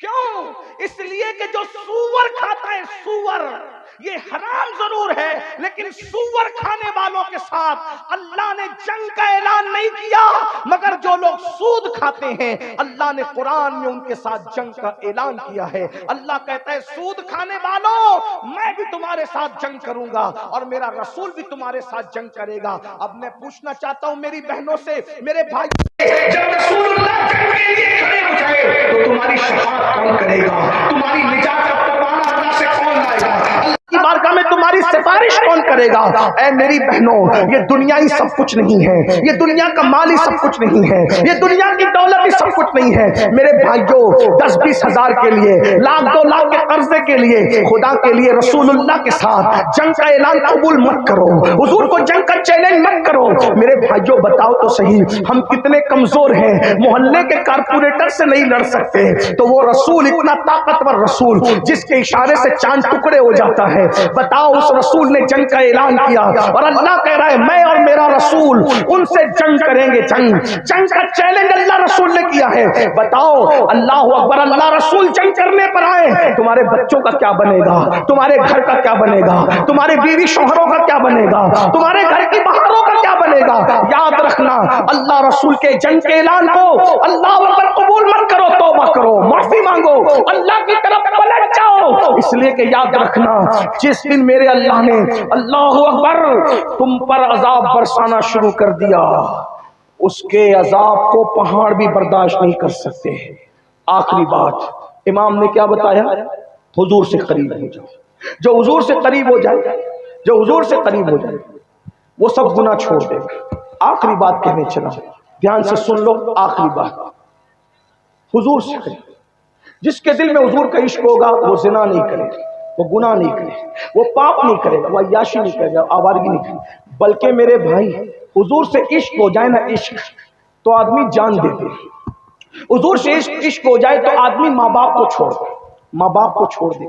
B: کیوں؟ اس لیے کہ جو سور کھاتا ہے, سور یہ حرام ضرور ہے, لیکن سور کھانے والوں کے ساتھ اللہ نے جنگ کا اعلان نہیں کیا, مگر جو لوگ سود کھاتے ہیں اللہ نے قرآن میں ان کے ساتھ جنگ کا اعلان کیا ہے. اللہ کہتا ہے سود کھانے والوں میں بھی تمہارے ساتھ جنگ کروں گا, اور میرا رسول بھی تمہارے ساتھ جنگ کرے گا. اب میں پوچھنا چاہتا ہوں میری بہنوں سے, میرے بھائی, جب رسول اللہ جنگ کے لیے کھڑے ہو جائے تو تمہاری شفاعت کون کرے گا؟ تمہاری نجات کا فرمان اللہ سے کون لائے گا؟ اللہ کی بارگاہ میں تمہاری سفارش کون کرے کرے گا۔ اے میری بہنوں، یہ دنیا ہی سب کچھ نہیں ہے، یہ دنیا کا مال ہی سب کچھ نہیں ہے، یہ دنیا کی دولت ہی سب کچھ نہیں ہے۔ میرے بھائیوں، 10-20 ہزار کے لیے، 1,00,000-2 لاکھ کے قرضے کے لیے، خدا کے لیے رسول اللہ کے ساتھ جنگ کا اعلان قبول مت کرو، حضور کو جنگ کا چیلنج مت کرو۔ میرے بھائیوں بتاؤ تو صحیح، ہم کتنے کمزور ہیں، محلے کے کارپوریٹر سے نہیں لڑ سکتے، تو وہ رسول اتنا طاقتور رسول جس کے اشارے سے چاند ٹکڑے ہو جاتا ہے، بتاؤ اس رسول نے جنگ کا اعلان کیا، اور اللہ کہہ رہا ہے میں اور میرا رسول ان سے جنگ کریں گے۔ جنگ کا چیلنج اللہ رسول نے کیا ہے۔ بتاؤ، اللہ اکبر، اللہ رسول جنگ کرنے پر آئے، تمہارے بچوں کا کیا بنے گا، تمہارے گھر کا کیا بنے گا، تمہارے بیوی شوہروں کا کیا بنے گا، تمہارے گھر کی بہاروں کا کیا بنے گا۔ یاد رکھنا، اللہ رسول کے جنگ کے اعلان کو اللہ اکبر قبول مت کرو، توبہ کرو، معافی مانگو، اللہ کی طرف پلٹ جاؤ، اس لیے کہ یاد رکھنا جس دن میرے اللہ نے اللہ اکبر تم پر عذاب برسانا شروع کر دیا، اس کے عذاب کو پہاڑ بھی برداشت نہیں کر سکتے۔ آخری بات امام نے کیا بتایا؟ حضور سے قریب ہو جاؤ۔ جو حضور سے قریب ہو جائے، جو حضور سے قریب ہو جائے وہ سب گناہ چھوڑ دے گا۔ آخری بات کہنے چلا، دھیان سے سن لو، آخری بات، حضور سے قریب، جس کے دل میں حضور کا عشق ہوگا وہ زنا نہیں کرے گا، وہ گناہ نہیں کرے گا، وہ پاپ نہیں کرے گا، وہ عیاشی نہیں کرے گا، آوارگی نہیں کرے گا، بلکہ میرے بھائی حضور سے عشق ہو جائے نا، عشق تو آدمی جان دے دے۔ حضور سے عشق ہو جائے تو آدمی ماں باپ کو چھوڑ دے، ماں باپ کو چھوڑ دے۔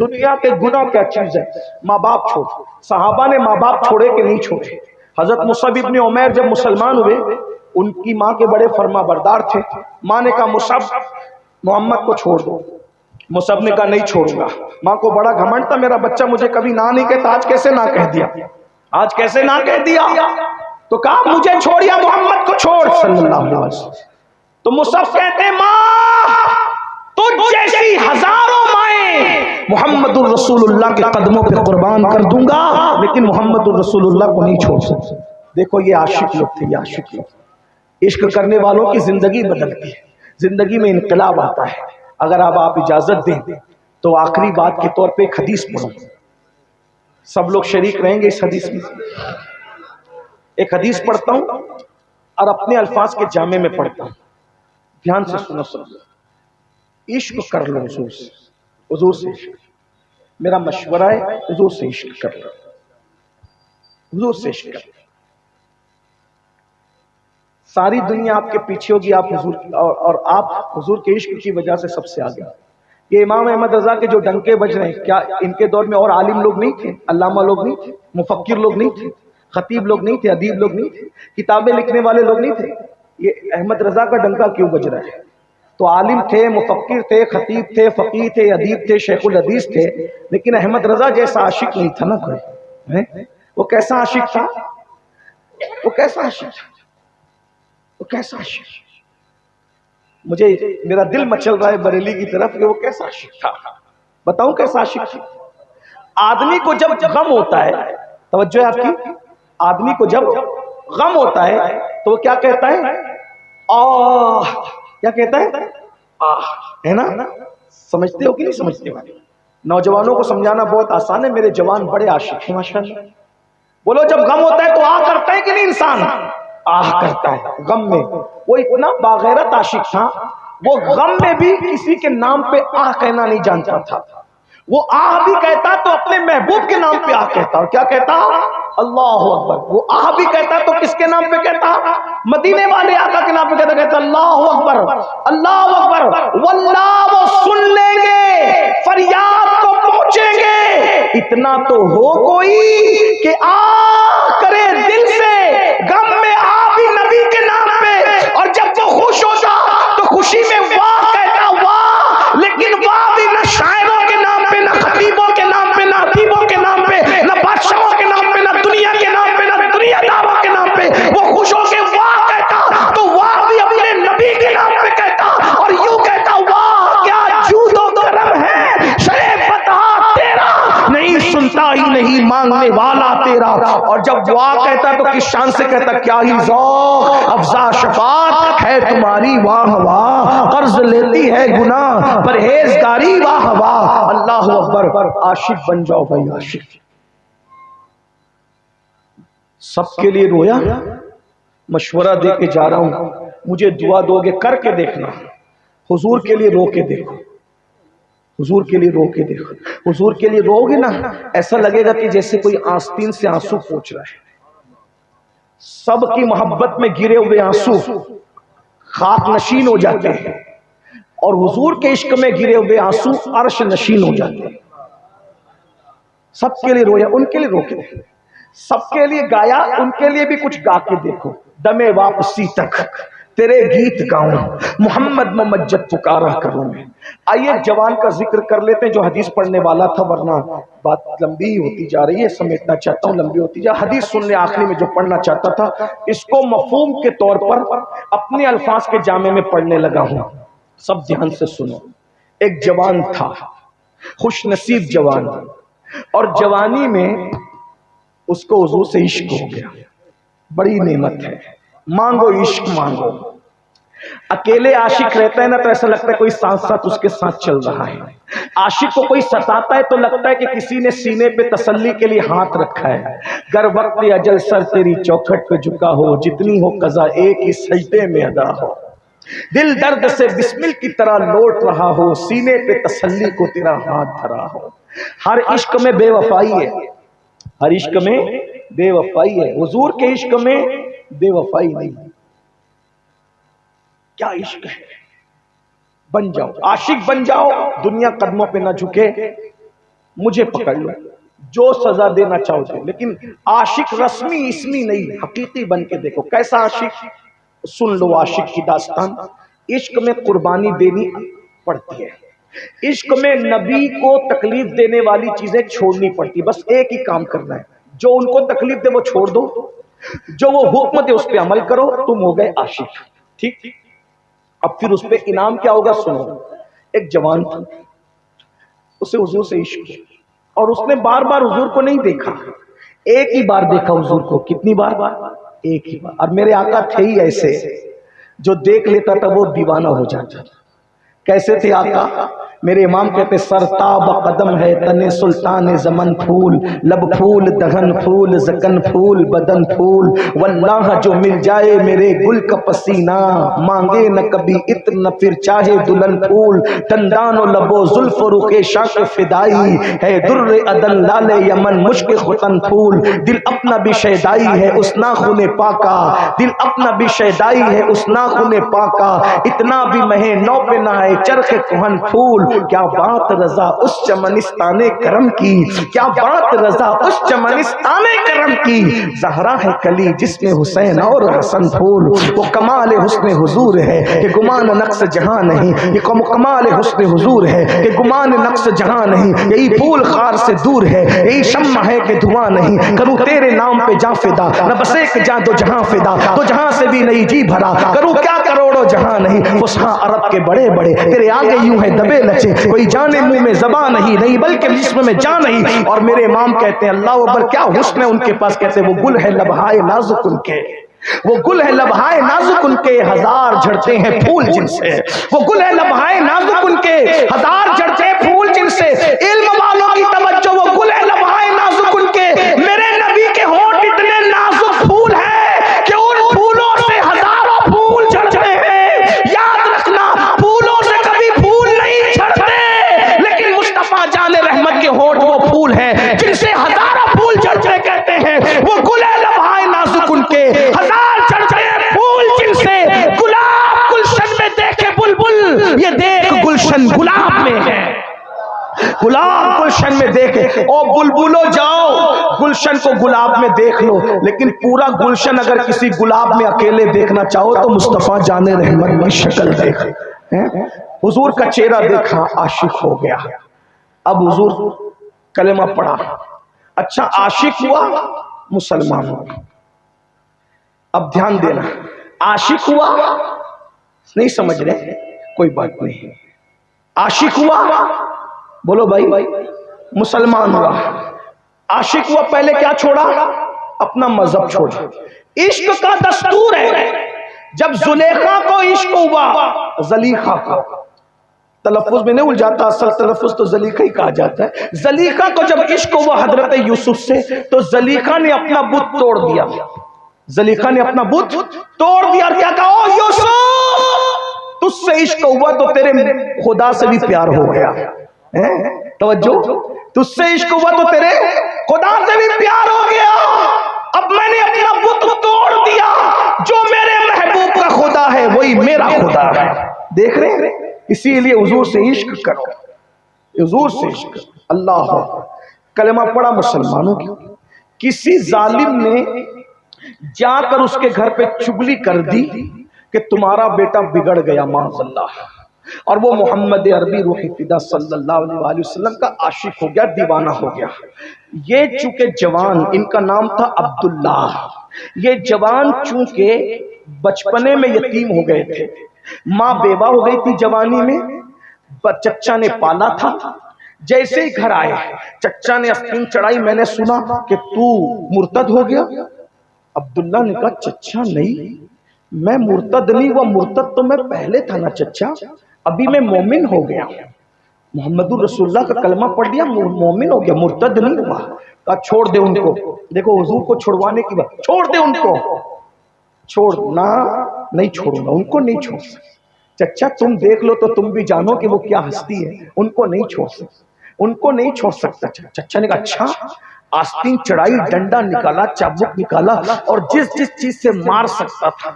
B: دنیا کے گناہ کیا چیز ہے؟ ماں باپ چھوڑ۔ صحابہ نے ماں باپ چھوڑے کہ نہیں چھوڑے؟ حضرت مصعب ابن عمیر جب مسلمان ہوئے، ان کی ماں کے بڑے فرما بردار تھے، ماں نے کہا مصعب محمد کو چھوڑ دو، مصعب نے کہا نہیں چھوڑوں گا۔ ماں کو بڑا گھمنڈ تھا، میرا بچہ مجھے کبھی نہ نہیں کہتا، آج کیسے نہ کہہ دیا، آج کیسے نہ کہہ دیا، تو کہا مجھے چھوڑیا محمد کو چھوڑ صلی اللہ علیہ وسلم۔ تو مصعب کہتے ہیں ماں تجھ جیسی ہزاروں مائیں محمد الرسول اللہ کے قدموں پہ قربان کر دوں گا، لیکن محمد الرسول اللہ کو نہیں چھوڑ سکتا۔ دیکھو یہ عاشق لوگ تھے، یہ عاشق لوگ، عشق کرنے والوں کی زندگی بدلتی ہے، زندگی میں انقلاب آتا ہے۔ اگر آپ اجازت دیں تو آخری بات کے طور پہ ایک حدیث پڑھوں، سب لوگ شریک رہیں گے اس حدیث میں۔ ایک حدیث پڑھتا ہوں اور اپنے الفاظ کے جامع میں پڑھتا ہوں، دھیان سے سنو سب۔ عشق کر لو حضور سے، حضور سے عشق، میرا مشورہ ہے حضور سے عشق کر لو، حضور سے عشق کر لو۔ ساری دنیا آپ کے پیچھے ہوگی، آپ حضور اور آپ حضور کے عشق کی وجہ سے سب سے آگے۔ یہ امام احمد رضا کے جو ڈنکے بج رہے ہیں، کیا ان کے دور میں اور عالم لوگ نہیں تھے، علامہ لوگ نہیں تھے، مفکر لوگ نہیں تھے، خطیب لوگ نہیں تھے، ادیب لوگ نہیں تھے، کتابیں لکھنے والے لوگ نہیں تھے؟ یہ احمد رضا کا ڈنکا کیوں بج رہا ہے؟ تو عالم تھے، مفکر تھے، خطیب تھے، فقیہ تھے، ادیب تھے، شیخ الحدیث تھے، لیکن احمد رضا جیسا عاشق نہیں تھا نا کوئی۔ وہ کیسا عاشق تھا؟ وہ کیسا عاشق تھا؟ وہ کیسا عاشق؟ مجھے میرا دل مچل رہا ہے بریلی کی طرف کہ وہ کیسا عاشق تھا۔ بتاؤں کیسا عاشق تھا؟ آدمی کو جب غم ہوتا ہے، توجہ ہے آپ کی، آدمی کو جب غم ہوتا ہے تو وہ کیا کہتا ہے؟ آہ، کیا کہتا ہے؟ آہ، ہے نا؟ سمجھتے ہو کہ نہیں سمجھتے ہو؟ نوجوانوں کو سمجھانا بہت آسان ہے، میرے جوان بڑے عاشق ہیں ماشاءاللہ۔ بولو جب غم ہوتا ہے تو آہ کرتا ہے کہ نہیں انسان؟ آہ کرتا ہے غم میں۔ وہ اتنا باغیرت عاشق تھا، وہ غم میں بھی کسی کے نام پہ آہ کہنا نہیں جانتا تھا۔ وہ آہ بھی کہتا تو اپنے محبوب کے نام پہ آہ کہتا، اور کیا کہتا؟ اللہ اکبر۔ وہ آہ بھی کہتا تو کس کے نام پہ کہتا؟ مدینے والے آقا کے نام پہ کہتا، کہتا اللہ اکبر، اللہ اکبر، واللہ وہ سن لیں گے، فریاد کو پہنچیں گے، اتنا تو ہو کوئی کہ آہ کرے دل سے، غم میں آہ بھی نبی کے نام پہ، اور جب وہ خوش ہوتا تو خوشی میں واہ کہتا، واہ، لیکن واہ بھی نہ شاعروں کے نام پہ، نہ خطیبوں کے نام پہ، نہ ادیبوں کے نام پہ، نہ بادشاہوں کے نام پہ، نہ دنیا کے نام پہ، نہ دنیا داروں کے نام پہ۔ وہ خوش ہو کے واہ کہتا تو واہ بھی اپنے نبی کے نام پہ کہتا، اور یوں کہتا واہ کیا جود و کرم ہے، شریف بتا تیرا، نہیں سنتا ہی نہیں مانگنے والا تیرا۔ اور جب واہ کہتا تو کس شان سے کہتا؟ کیا ہی ذوق افزا شفاعت ہے تمہاری واہ واہ، قرض لیتی ہے گناہ پرہیزگاری واہ واہ۔ اللہ اکبر، عاشق بن جاؤ بھائی، عاشق سب کے لیے رویا، مشورہ دے کے جا رہا ہوں، مجھے دعا دو گے کر کے دیکھنا، حضور کے لیے رو کے دیکھو، حضور کے لیے رو کے دیکھو، حضور کے لیے رو گے نا ایسا لگے گا کہ جیسے کوئی آستین سے آنسو پوچھ رہا ہے۔ سب کی محبت میں گرے ہوئے آنسو خاک نشین ہو جاتے ہیں، اور حضور کے عشق میں گرے ہوئے آنسو عرش نشین ہو جاتے ہیں۔ سب کے لیے رویا، ان کے لیے رو کے دیکھو، سب کے لیے گایا، ان کے لیے بھی کچھ گا کے دیکھو۔ دم واپسی تک تیرے گیت گاؤں، محمد ممجد پکارا کروں میں۔ آئیے ایک جوان کا ذکر کر لیتے ہیں جو حدیث پڑھنے والا تھا، ورنہ بات لمبی ہوتی جا رہی ہے، سمیٹنا چاہتا ہوں لمبی ہوتی جا۔ حدیث سننے آخری میں جو پڑھنا چاہتا تھا اس کو مفہوم کے طور پر اپنے الفاظ کے جامع میں پڑھنے لگا ہوں، سب دھیان سے سنو۔ ایک جوان تھا، خوش نصیب جوان، اور جوانی میں اس کو حضور سے عشق ہو گیا۔ بڑی نعمت ہے، مانگو عشق مانگو۔ اکیلے عاشق رہتا ہے نا تو ایسا لگتا ہے کوئی ساتھ ساتھ اس کے ساتھ چل رہا ہے۔ عاشق کو کوئی ستاتا ہے تو لگتا ہے کہ کسی نے سینے پہ تسلی کے لیے ہاتھ رکھا ہے۔ گر وقت اجل سر تیری چوکھٹ پہ جھکا ہو، جتنی ہو قضا ایک ہی سجدے میں ادا ہو۔ دل درد سے بسمل کی طرح لوٹ رہا ہو، سینے پہ تسلی کو تیرا ہاتھ دھرا ہو۔ ہر عشق میں بے وفائی ہے، ہر عشق میں بے وفائی ہے، حضور کے عشق میں بے وفائی نہیں۔ کیا عشق ہے، بن جاؤ عاشق بن جاؤ، دنیا قدموں پہ نہ جھکے، مجھے پکڑ لو، جو سزا دینا چاہو دے، لیکن عاشق رسمی اسمی نہیں، حقیقی بن کے دیکھو۔ کیسا عاشق؟ سن لو عاشق کی داستان۔ عشق میں قربانی دینی پڑتی ہے، عشق میں نبی کو تکلیف دینے والی چیزیں چھوڑنی پڑتی، بس ایک ہی کام کرنا ہے، جو ان کو تکلیف دے وہ چھوڑ دو، جو وہ حکم دے اس پہ عمل کرو، تم ہو گئے عاشق۔ ٹھیک، اب پھر اس پہ انعام کیا ہوگا سنو۔ ایک جوان تھا، اسے حضور سے عشق ہے، اور اس نے بار بار حضور کو نہیں دیکھا، ایک ہی بار دیکھا حضور کو۔ کتنی بار؟ ایک ہی بار۔ اور میرے آقا تھے ہی ایسے، جو دیکھ لیتا تھا وہ دیوانہ ہو جاتا تھا۔ کیسے تھے آقا؟ میرے امام کہتے سرتاب قدم ہے تن سلطان زمن پھول، لب پھول دہن پھول زکن پھول بدن پھول، واللہ جو مل جائے میرے گل کا پسینہ، مانگے نہ کبھی عطر نہ پھر چاہے دلہن پھول، دندان و لب و زلف و رخ شاک فدائی ہے، در عدن لال یمن مشک ختن پھول، دل اپنا بھی شیدائی ہے اس ناخن پاکا، دل اپنا بھی شیدائی ہے اس ناخن پاکا، اتنا بھی مہے نو پہ نہ ہے چرخ کہن پھول، کیا بات رضا اس چمنستان کرم کی، کیا بات رضا اس چمنستان کرم کی، زہرا ہے کلی جس میں حسین اور حسن پھول، وہ کمال حسن حضور ہے کہ گمان نقص جہاں نہیں، یہ کمال حسن حضور ہے کہ گمان نقص جہاں نہیں، یہی پھول خار سے دور ہے، یہی شمع ہے کہ دھواں نہیں، کروں تیرے نام پہ جاں فدا، نہ بس ایک جاں دو جہاں فدا، تو جہاں سے بھی نہیں جی بھرا، کروں کیا کروڑوں جہاں نہیں، فصحاء عرب کے بڑے بڑے تیرے آگے یوں ہے دبے لچے، کوئی جانے منہ میں زبان نہیں، نہیں بلکہ جسم میں جان نہیں۔ اور میرے امام کہتے ہیں اللہ اکبر کیا حسن ہے ان کے پاس، کہتے ہیں وہ گل ہے لبہائے نازک ان کے، وہ گل ہے لبہائے نازک ان کے، ہزار جھڑتے ہیں پھول جن سے، وہ گل ہے لبہائے نازک ان کے، ہزار جھڑتے ہیں پھول جن سے، علم والوں کی توجہ، وہ گل ہے لبہائے نازک ان کے، میرے نبی کے ہونٹ اتنے نازک پھول ہیں کہ ان پھولوں سے ہزاروں پھول جھڑتے ہیں۔ یاد رکھنا پھولوں سے کبھی پھول نہیں جھڑتے، لیکن مصطفیٰ جان رحمت کے ہونٹ وہ پھول ہیں جن سے ہزاروں پھول جھڑتے، کہتے ہیں وہ گل ہے لبہائے نازک ان کے، ہزار جھڑتے ہیں پھول جن سے، گلاب گلشن میں دیکھے بلبل، یہ دیکھ گلشن گلاب میں ہے، گلاب گلشن میں دیکھے، او بلبلو جاؤ گلشن کو گلاب میں دیکھ لو، لیکن پورا گلشن اگر کسی گلاب میں اکیلے دیکھنا چاہو تو مصطفیٰ جان رحمت کی شکل دیکھ، حضور کا چہرہ دیکھا عاشق ہو گیا۔ اب حضور کلمہ پڑھا، اچھا عاشق ہوا مسلمان ہوا۔ اب دھیان دینا، عاشق ہوا نہیں سمجھ رہے، کوئی بات نہیں، عاشق ہوا بولو بھائی مسلمان ہوا، عاشق ہوا پہلے کیا چھوڑا؟ اپنا مذہب چھوڑا۔ عشق کا دستور ہے، جب زلیخا کو عشق ہوا زلیخا کو، تلفظ میں نہیں الجھاتا، اصل تلفظ تو زلیخہ ہی کہا جاتا ہے۔ زلیخہ کو جب عشق ہوا حضرت یوسف سے تو زلیخہ نے اپنا بت توڑ دیا، زلیخہ نے اپنا بت توڑ دیا اور کیا کہا، او یوسف تجھ سے عشق ہوا تو تیرے خدا سے بھی پیار ہو گیا۔ توجہ، تجھ سے عشق ہوا تو تیرے خدا سے بھی پیار ہو گیا، اب میں نے اپنا بت توڑ دیا، جو میرے محبوب کا خدا ہے وہی میرا خدا ہے۔ دیکھ رہے ہیں، اسی لیے حضور سے عشق کرو، حضور سے عشق کرو۔ اللہ کلمہ پڑا مسلمانوں کی، کسی ظالم نے جا کر اس کے گھر پہ چغلی کر دی کہ تمہارا بیٹا بگڑ گیا معاذ اللہ، اور وہ محمد عربی روح فدا صلی اللہ علیہ وسلم کا عاشق ہو گیا، دیوانہ ہو گیا۔ یہ چونکہ جوان، ان کا نام تھا عبداللہ، یہ جوان چونکہ بچپنے میں یتیم ہو گئے تھے، ماں بیوہ ہو گئی تھی جوانی میں، چچا نے پالا تھا۔ جیسے ہی گھر آئے چچا نے آستین چڑھائی، میں نے سنا کہ تو مرتد ہو گیا۔ عبداللہ نے کہا چچا نہیں، میں مرتد نہیں ہوا، مرتد تو میں پہلے تھا نا چچا، ابھی میں مومن ہو گیا، محمد الرسول اللہ کا کلمہ پڑھ لیا، مومن ہو گیا، مرتد نہیں ہوا۔ کہا چھوڑ دے ان کو، دیکھو حضور کو چھوڑوانے کی بات، چھوڑ دے ان کو، چھوڑنا نہیں چھوڑوں گا، ان کو نہیں چھوڑ سکتا۔ چچا تم دیکھ لو تو تم بھی جانو کہ وہ کیا ہستی ہے، ان کو نہیں چھوڑ سکتا، ان کو نہیں چھوڑ سکتا۔ چچا نے کہا اچھا، آستین چڑھائی، ڈنڈا نکالا، چابک نکالا، اور جس چیز سے مار سکتا تھا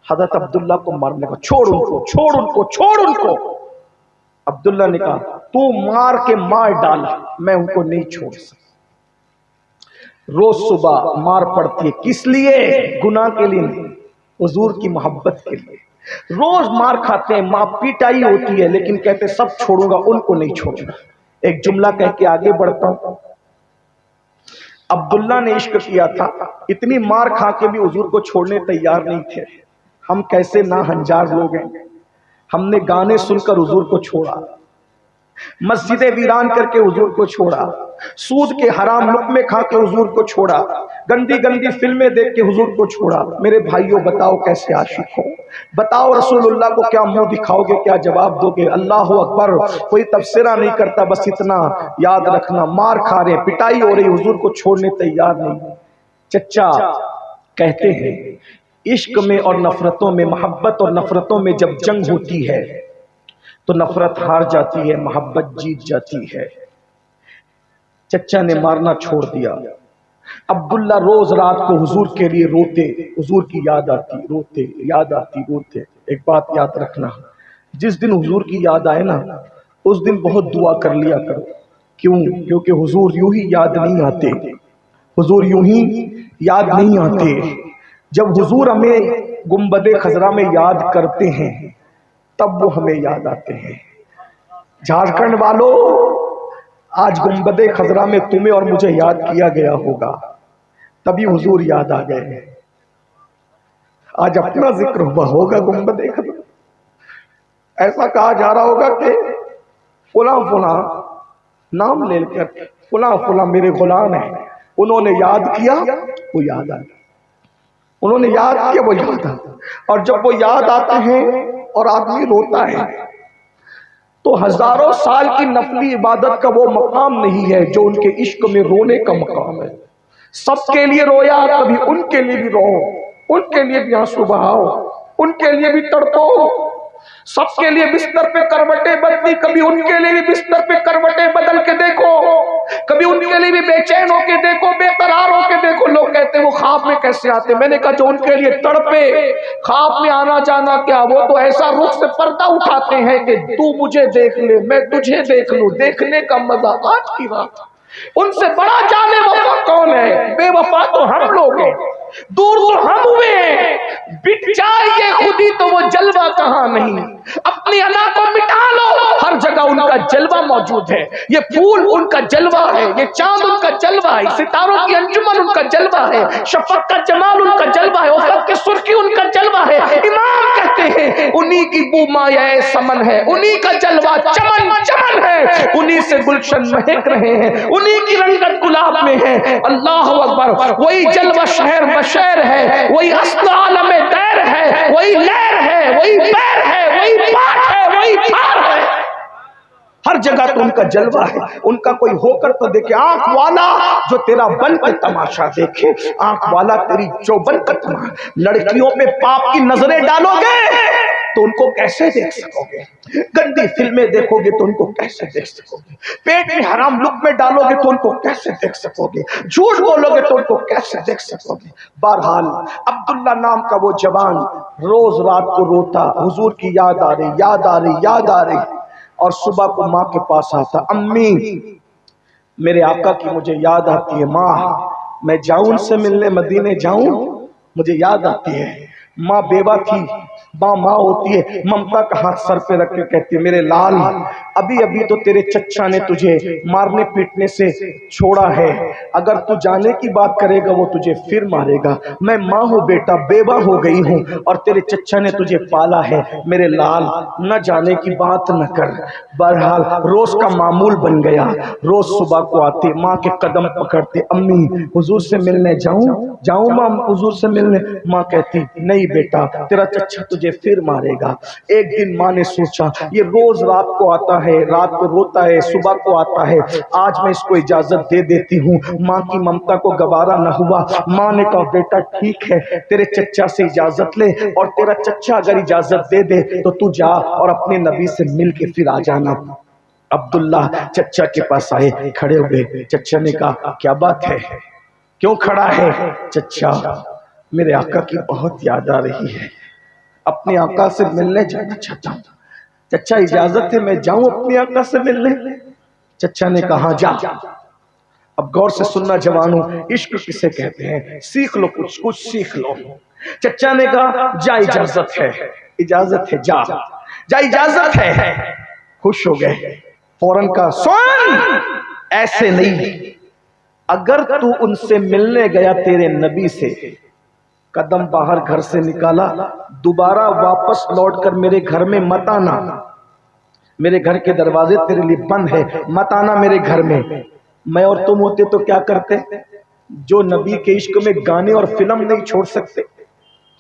B: حضرت عبداللہ کو مارنے کا، چھوڑ ان کو، چھوڑ ان کو، چھوڑ ان کو۔ عبداللہ نے کہا تو مار کے مار ڈال، میں ان کو نہیں چھوڑ سکتا۔ روز صبح مار پڑتی ہے، کس لیے؟ گناہ کے لیے نہیں، حضور کی محبت کے لیے۔ روز مار کھاتے ہیں، ماں پیٹائی ہوتی ہے، لیکن کہتے سب چھوڑوں گا، ان کو نہیں چھوڑوں گا۔ ایک جملہ کہہ کے آگے بڑھتا ہوں۔ عبداللہ نے عشق کیا تھا، اتنی مار کھا کے بھی حضور کو چھوڑنے تیار نہیں تھے۔ ہم کیسے ناہنجار لوگ ہیں، ہم نے گانے سن کر حضور کو چھوڑا، مسجدیں ویران کر کے حضور کو چھوڑا، سود کے حرام لقمے کھا کے حضور کو چھوڑا، گندی گندی فلمیں دیکھ کے حضور کو چھوڑا۔ میرے بھائیوں بتاؤ کیسے عاشق ہو، بتاؤ رسول اللہ کو کیا منہ دکھاؤ گے، کیا جواب دو گے؟ اللہ اکبر، کوئی تبصرہ نہیں کرتا، بس اتنا یاد رکھنا، مار کھا رہے، پٹائی ہو رہی، حضور کو چھوڑنے تیار نہیں۔ چچا کہتے ہیں عشق میں اور نفرتوں میں، محبت اور نفرتوں میں جب جنگ ہوتی ہے تو نفرت ہار جاتی ہے، محبت جیت جاتی ہے۔ چچا نے مارنا چھوڑ دیا، عبداللہ روز رات کو حضور کے لیے روتے، حضور کی یاد آتی، روتے، یاد آتی، روتے۔ ایک بات یاد رکھنا، جس دن حضور کی یاد آئے نا، اس دن بہت دعا کر لیا کرو۔ کیوں؟ کیونکہ حضور یوں ہی یاد نہیں آتے، حضور یوں ہی یاد نہیں آتے۔ جب حضور ہمیں گنبد خضرا میں یاد کرتے ہیں تب وہ ہمیں یاد آتے ہیں۔ جھارکھنڈ والوں، آج گنبد خضرا میں تمہیں اور مجھے یاد کیا گیا ہوگا، تبھی حضور یاد آ گئے ہیں۔ آج اپنا ذکر ہوا ہوگا گنبد خضرا، ایسا کہا جا رہا ہوگا کہ فلاں فلاں نام لے کر فلاں فلاں میرے غلام ہیں، انہوں نے یاد کیا، وہ یاد آ گیا، انہوں نے یاد کیا، وہ یاد آ گیا۔ اور جب وہ یاد آتے ہیں اور آدمی روتا ہے تو ہزاروں سال کی نفلی عبادت کا وہ مقام نہیں ہے جو ان کے عشق میں رونے کا مقام ہے۔ سب کے لیے رویا، کبھی ان کے لیے بھی رو، ان کے لیے بھی آنسو بہاؤ، ان کے لیے بھی تڑپو۔ سب کے لیے بستر پہ کروٹیں بدلی، کبھی ان کے لیے بھی بستر پہ کروٹیں بدل کے دیکھو، کبھی ان کے لیے بھی بے چین ہو کے دیکھو، بے قرار ہو کے دیکھو۔ لوگ کہتے ہیں وہ خواب میں کیسے آتے؟ میں نے کہا جو ان کے لیے تڑپے، خواب میں آنا جانا کیا، وہ تو ایسا رخ سے پردہ اٹھاتے ہیں کہ تو مجھے دیکھ لے، میں تجھے دیکھ لوں، دیکھنے کا مزہ آج کی رات۔ ان سے بڑا جانے وفا کون ہے؟ بے وفا تو ہم لوگ ہیں، دور تو ہم ہوئے ہیں، بٹ جائیے خودی تو وہ جلوہ کہاں نہیں۔ اپنی انا کو مٹا لو، ہر جگہ ان کا جلوہ موجود ہے۔ یہ پھول ان کا جلوہ ہے، یہ چاند ان کا جلوہ ہے، ستاروں کی انجمن ان کا جلوہ ہے، شفق کا جمال ان کا جلوہ ہے، افق کی سرخی ان کا جلوہ ہے۔ امام کہتے ہیں انہی کی بو مایہ سمن ہے، انہی کا جلوہ چمن چمن ہے، انہی سے گلشن مہک رہے ہیں، انہی کی رنگت گلاب میں ہے۔ اللہ اکبر، وہی جلوہ شہر بشیر ہے، وہی اصل عالم دیر ہے، وہی لہر ہے، وہی پیر ہے، وہی پاٹ ہے، وہی پار ہے۔ جگہ تو ان کا جلوہ ہے، ان کا کوئی ہو کر تو دیکھے، آنکھ والا جو تیرا بن کے تماشا دیکھے، آنکھ والا تیری جو بن کر تماشا، لڑکیوں پہ پاپ کی نظریں ڈالو گے تو ان کو کیسے دیکھ سکو گے؟ گندی فلمیں دیکھو گے تو ان کو کیسے دیکھ سکو گے؟ پیٹ میں حرام لقمے ڈالو گے تو ان کو کیسے دیکھ سکو گے؟ جھوٹ بولو گے تو ان کو کیسے دیکھ سکو گے؟ بہرحال عبداللہ نام کا وہ جوان روز رات کو روتا، حضور کی یاد آ رہی، یاد آ رہی، یاد آ رہی، اور صبح کو ماں کے پاس آتا، امی میرے آقا کی مجھے یاد آتی ہے، ماں میں جاؤں ان سے ملنے، مدینے جاؤں، مجھے یاد آتی ہے۔ ماں بیوہ تھی، ماں ہوتی ہے، ممتا کا ہاتھ سر پہ رکھ کے کہتی ہے، میرے لال ابھی ابھی تو تیرے چچا نے تجھے مارنے پیٹنے سے چھوڑا ہے، اگر تو جانے کی بات کرے گا وہ تجھے پھر مارے گا، میں ماں ہوں بیٹا، بیوہ ہو گئی ہوں، اور تیرے چچا نے تجھے پالا ہے، میرے لال نہ جانے کی بات نہ کر۔ بہرحال روز کا معمول بن گیا، روز صبح کو آتے، ماں کے قدم پکڑتے، امی حضور سے ملنے جاؤں ماں حضور سے ملنے؟ ماں کہتی نہیں بیٹا، تیرا چچا تجھے پھر مارے گا۔ ایک دن ماں نے سوچا یہ روز رات کو آتا ہے، رات کو روتا ہے، صبح کو آتا ہے، آج میں اس کو اجازت دے دیتی ہوں۔ ماں کی ممتا کو گوارا نہ ہوا، ماں نے کہا بیٹا ٹھیک ہے، تیرے چچا سے اجازت لے، اور تیرا چچا اگر اجازت دے دے تو تو جا اور اپنے نبی سے مل کے پھر آ جانا۔ عبداللہ چچا کے پاس آئے، کھڑے ہوئے، چچا نے کہا کیا بات ہے، کیوں کھڑا ہے؟ چچا میرے آقا کی بہت یاد آ رہی ہے، اپنے آقا سے ملنے جانا چاہتا ہوں۔ چچا اجازت ہے میں جاؤں اپنے آقا سے ملنے؟ چچا نے کہا جا۔ اب غور سے سننا جوانوں، عشق کسے کہتے ہیں، سیکھ لو، کچھ سیکھ لو۔ چچا نے کہا جا اجازت ہے، اجازت ہے، جا اجازت ہے۔ خوش ہو گئے، فوراً کہا سن ایسے نہیں، اگر تو ان سے ملنے گیا تیرے نبی سے، قدم باہر گھر سے نکالا، دوبارہ واپس لوٹ کر میرے گھر میں مت آنا، میرے گھر کے دروازے تیرے لیے بند ہے، مت آنا میرے گھر میں۔ میں اور تم ہوتے تو کیا کرتے؟ جو نبی کے عشق میں گانے اور فلم نہیں چھوڑ سکتے،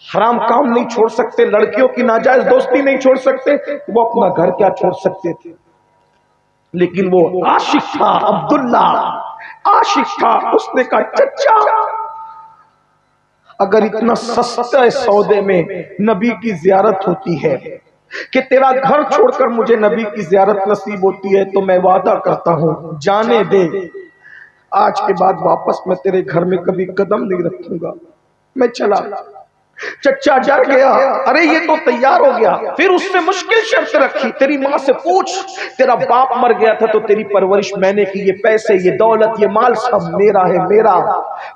B: حرام کام نہیں چھوڑ سکتے، لڑکیوں کی ناجائز دوستی نہیں چھوڑ سکتے، وہ اپنا گھر کیا چھوڑ سکتے تھے؟ لیکن وہ عاشق تھا، عبداللہ عاشق تھا، اس نے کہا چچا اگر اتنا سستے سودے میں نبی کی زیارت ہوتی ہے کہ تیرا گھر چھوڑ کر مجھے نبی کی زیارت نصیب ہوتی ہے تو میں وعدہ کرتا ہوں جانے دے، آج کے بعد واپس میں تیرے گھر میں کبھی قدم نہیں رکھوں گا، میں چلا۔ چچا ڈر گیا، ارے یہ تو تیار ہو گیا، پھر اس سے مشکل شرط رکھی، تیری ماں سے پوچھ، تیرا باپ مر گیا تھا تو تیری پرورش میں نے کی، یہ پیسے، یہ دولت، یہ مال سب میرا ہے، میرا،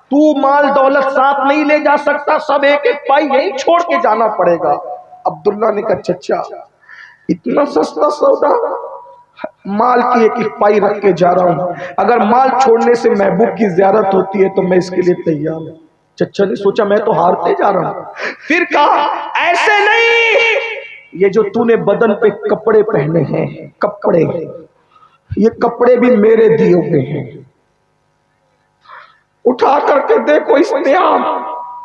B: تو مال دولت ساتھ نہیں لے جا سکتا، سب ایک ایک پائی یہی چھوڑ کے جانا پڑے گا۔ عبداللہ نے کہا چچا اتنا سستا سودا، مال کی ایک ایک پائی رکھ کے جا رہا ہوں، اگر مال چھوڑنے سے محبوب کی زیارت ہوتی ہے تو میں اس کے لیے تیار ہوں۔ چچا نے سوچا میں تو ہارتے جا رہا ہوں، پھر کہا ایسے نہیں، یہ جو تو نے بدن پہ کپڑے پہنے ہیں، کپڑے، یہ کپڑے بھی میرے دیے ہوئے ہیں، اٹھا کر کے دیکھو استعام،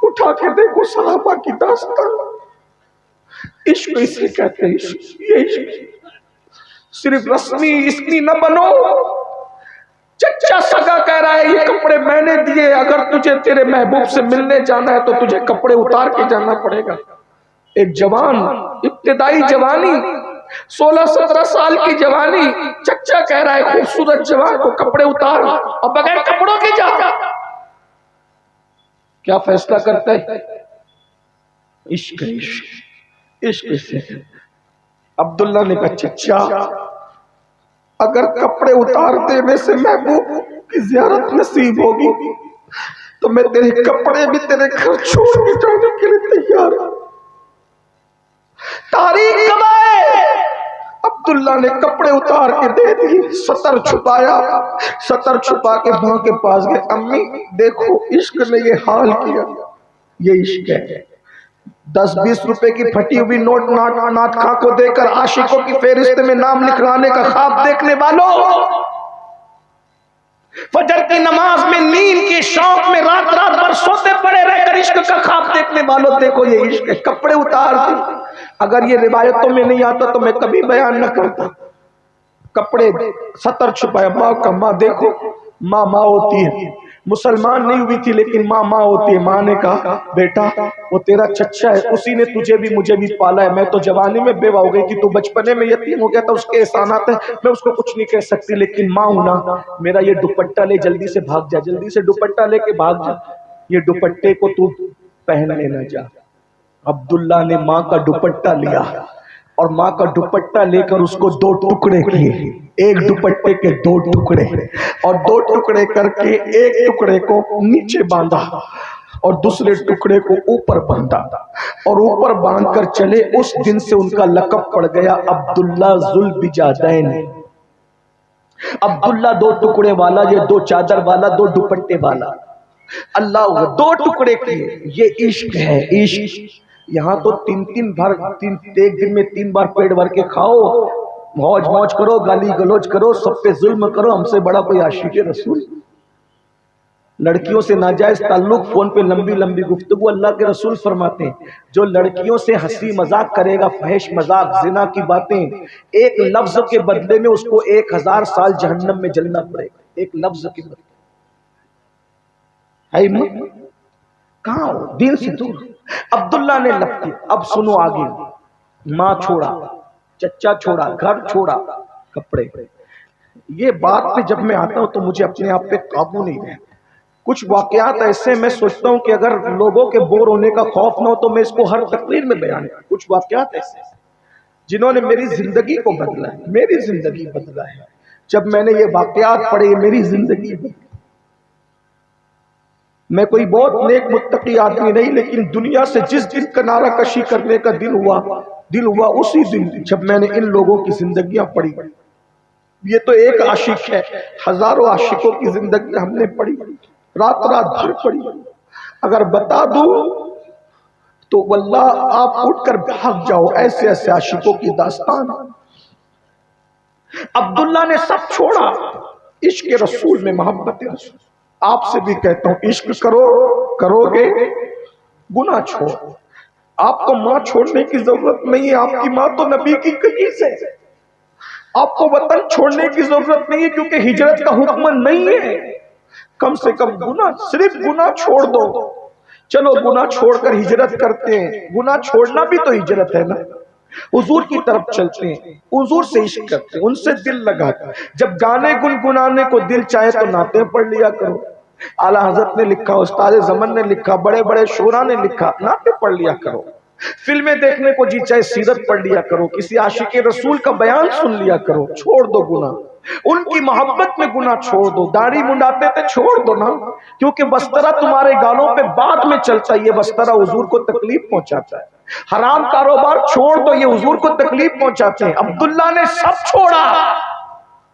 B: اٹھا کے دیکھو صحابہ کی داستان، عشق اسے کہتے ہیں، عشق، یہ عشق، صرف رسمی اسمی نہ بنو۔ چچا سگا کہہ رہا ہے یہ کپڑے میں نے دیے، اگر تجھے تیرے محبوب سے ملنے جانا ہے تو تجھے کپڑے اتار کے جانا پڑے گا۔ ایک جوان، ابتدائی جوانی، 16-17 سال کی جوانی، چچا کہہ رہا ہے خوبصورت جوان کو کپڑے اتار اور بغیر کپڑوں کے جا، کیا فیصلہ کرتا ہے؟ عشق، عشق، عشق سے۔ عبداللہ نے کہا چچا اگر کپڑے اتار دینے سے محبوب کی زیارت نصیب ہوگی تو میں تیرے کپڑے بھی تیرے گھر چھوڑ کے جانے کے لیے تیار ہوں۔ تاریخ گواہ، عبداللہ نے کپڑے اتار کے دے دیے، سطر چھپایا، سطر چھپا کے ماں کے پاس گئے، امی دیکھو عشق نے یہ حال کیا، یہ عشق ہے۔ 10-20 روپے کی پھٹی ہوئی نوٹ نات خاں کو دے کر عاشقوں کی فہرست میں نام لکھوانے کا خواب دیکھنے والوں، فجر کی نماز میں نیند کے شوق میں رات رات بھر سوتے پڑے رہ کر عشق کا خواب دیکھنے والوں، دیکھو یہ عشق ہے، کپڑے اتار دی۔ اگر یہ روایتوں میں نہیں آتا تو میں کبھی بیان نہ کرتا، کپڑے سطر چھپایا، ماں کا، ماں دیکھو ماں ماں ہوتی ہے، مسلمان نہیں ہوئی تھی لیکن ماں ماں ہوتی ہے۔ ماں نے کہا بیٹا وہ تیرا چچا ہے، اسی نے تجھے بھی مجھے بھی پالا ہے، میں تو جوانی میں بیوہ ہو گئی تھی، تو بچپنے میں یتیم ہو گیا تھا، اس کے احسانات ہیں، میں اس کو کچھ نہیں کہہ سکتی، لیکن ماں ہوں نا، میرا یہ دوپٹہ لے، جلدی سے بھاگ جا، جلدی سے دوپٹہ لے کے بھاگ جا، یہ دوپٹے کو تو پہن لینا جا۔ عبداللہ نے ماں کا دوپٹہ لیا اور ماں کا دوپٹہ لے کر اس کو دو ٹکڑے کیے، ایک دوپٹے کے دو ٹکڑے، اور دو ٹکڑے کر کے ایک ٹکڑے کو نیچے باندھا اور دوسرے ٹکڑے کو اوپر باندھا، اور اوپر باندھ کر چلے۔ اس دن سے ان کا لقب پڑ گیا عبداللہ ذوالبجادین۔ عبداللہ دو ٹکڑے والا، یہ دو چادر والا، دو دوپٹے والا۔ اللہ دو ٹکڑے کیے، یہ عشق ہے، عشق۔ یہاں تو تین بار ایک دن میں 3 بار پیٹ بھر کے کھاؤ، موج موج کرو، گالی گلوچ کرو، سب پہ ظلم کرو، ہم سے بڑا کوئی عاشق رسول؟ لڑکیوں سے ناجائز تعلق، فون پہ لمبی لمبی گفتگو۔ اللہ کے رسول فرماتے ہیں جو لڑکیوں سے ہنسی مذاق کرے گا، فحش مذاق، زنا کی باتیں، ایک لفظ کے بدلے میں اس کو 1000 سال جہنم میں جلنا پڑے گا، ایک لفظ کے بدلے۔ کہاں ہو؟ دین سے دور۔ عبداللہ نے لپٹی۔ اب سنو آگے، ماں چھوڑا، چچا چھوڑا، گھر چھوڑا، کپڑے۔ یہ بات پہ جب میں آتا ہوں تو مجھے اپنے آپ پہ قابو نہیں رہتا۔ کچھ واقعات ایسے میں سوچتا ہوں کہ اگر لوگوں کے بور ہونے کا خوف نہ ہو تو میں اس کو ہر تقریر میں بیان کروں۔ کچھ واقعات ایسے جنہوں نے میری زندگی کو بدلا ہے، میری زندگی بدلا ہے۔ جب میں نے یہ واقعات پڑھے، میری زندگی بدلا۔ میں کوئی بہت نیک متقی آدمی نہیں، لیکن دنیا سے جس دن کنارہ کشی کرنے کا دل ہوا اسی دن جب میں نے ان لوگوں کی زندگیاں پڑھی۔ یہ تو ایک عاشق ہے، ہزاروں عاشقوں کی زندگی ہم نے پڑھی، رات بھر پڑھی۔ اگر بتا دوں تو واللہ آپ اٹھ کر بھاگ جاؤ، ایسے ایسے عاشقوں کی داستان۔ عبداللہ نے سب چھوڑا عشق رسول میں، محبت رسول۔ آپ سے بھی کہتا ہوں عشق کرو گے گناہ چھوڑ۔ آپ کو ماں چھوڑنے کی ضرورت نہیں ہے، آپ کی ماں تو نبی کی کنیز ہے۔ آپ کو وطن چھوڑنے کی ضرورت نہیں ہے کیونکہ ہجرت کا حکم نہیں ہے۔ کم سے کم گناہ، صرف گناہ چھوڑ دو۔ چلو گناہ چھوڑ کر ہجرت کرتے ہیں، گناہ چھوڑنا بھی تو ہجرت ہے نا۔ حضور کی طرف چلتے ہیں، حضور سے عشق کرتے ہیں، ان سے دل لگاتے ہیں۔ جب گانے گنگنانے کو دل چاہے تو نعتیں پڑھ لیا کرو۔ اعلیٰ حضرت نے لکھا، استاد زمن نے لکھا، بڑے بڑے شعراء نے لکھا، نعتیں پڑھ لیا کرو۔ فلمیں دیکھنے کو جی چاہے سیرت پڑھ لیا کرو، کسی عاشق رسول کا بیان سن لیا کرو۔ چھوڑ دو گناہ، ان کی محبت میں گناہ چھوڑ دو۔ داڑھی منڈاتے تھے، چھوڑ دو نا، کیونکہ بسترہ تمہارے گالوں پہ بعد میں چلتا ہے، یہ بسترہ حضور کو تکلیف پہنچاتا ہے۔ حرام کاروبار چھوڑ دو، یہ حضور کو تکلیف پہنچاتے ہیں۔ عبداللہ نے سب چھوڑا،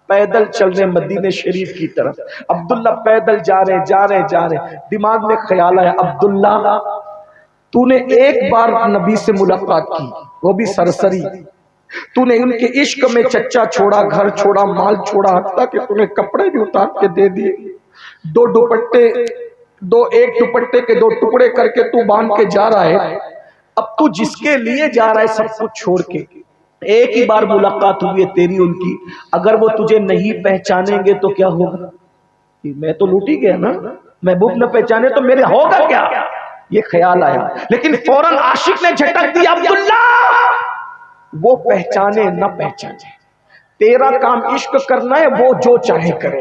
B: پیدل چل رہے مدینہ شریف کی طرف۔ عبداللہ پیدل جا رہے، دماغ میں خیال آیا، عبداللہ تو نے ایک بار نبی سے ملاقات کی، وہ بھی سرسری۔ تو نے ان کے عشق میں چچا چھوڑا، گھر چھوڑا، مال چھوڑا، حتیٰ کہ تو نے کپڑے بھی اتار کے دے دیے۔ ایک دوپٹے کے 2 ٹکڑے کر کے تو باندھ کے جا رہا ہے۔ اب تو جس کے لیے جا رہا ہے سب کچھ چھوڑ کے، ایک ہی بار ملاقات ہوئی ہے تیری ان کی، اگر وہ تجھے نہیں پہچانیں گے تو کیا ہوگا؟ میں تو لوٹی گیا نا، محبوب نہ پہچانے تو میرے ہوگا کیا؟ یہ خیال آیا، لیکن فوراً عاشق نے جھٹک دیا، عبداللہ وہ پہچانے نہ پہچانے، تیرا کام عشق کرنا ہے، وہ جو چاہے کرے۔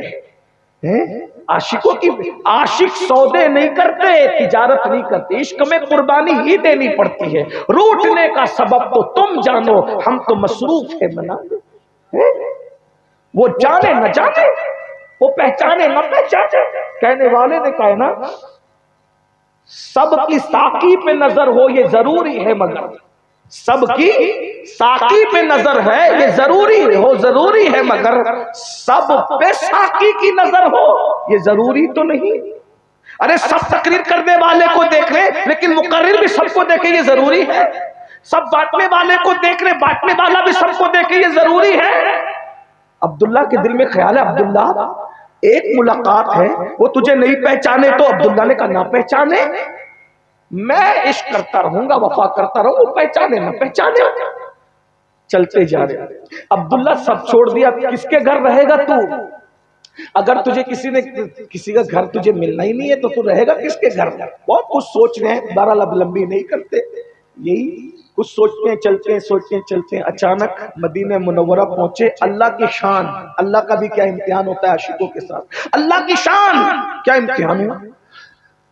B: عاشقوں کی عاشق سودے نہیں کرتے، تجارت نہیں کرتے، عشق میں قربانی ہی دینی پڑتی ہے۔ روٹنے کا سبب تو تم جانو، ہم تو مصروف ہے منا۔ وہ جانے نہ جانے، وہ پہچانے نہ پہچانے، کہنے والے نے کہا نا سب کی ساقی پہ نظر ہو یہ ضروری ہے، مگر سب کی ساقی پہ نظر ہے یہ ضروری ہے، مگر سب پہ ساقی کی نظر ہو یہ ضروری تو نہیں۔ ارے سب تقریر کرنے والے کو دیکھ لیں لیکن مقرر بھی سب کو دیکھے یہ ضروری ہے، سب بانٹنے والے کو دیکھ لیں بانٹنے والا بھی سب کو دیکھے یہ ضروری ہے۔ عبداللہ کے دل میں خیال ہے، عبداللہ ایک ملاقات ہے، وہ تجھے نہیں پہچانے تو عبداللہ نے کہا نہ پہچانے، میں عشق کرتا رہوں گا، وفا کرتا رہوں، وہ پہچانے نہ پہچانے۔ چلتے جا رہے ہیں۔ عبداللہ سب چھوڑ دیا، کس کے گھر رہے گا تو؟ اگر تجھے کسی کا گھر تجھے ملنا ہی نہیں ہے تو رہے گا کس کے گھر؟ بہت کچھ سوچ رہے ہیں، بہرحال اب لمبی نہیں کرتے، یہی کچھ سوچتے ہیں، چلتے ہیں۔ اچانک مدینہ منورہ پہنچے۔ اللہ کی شان، اللہ کا بھی کیا امتحان ہوتا ہے عاشقوں کے ساتھ، اللہ کی شان کیا امتحان ہوا۔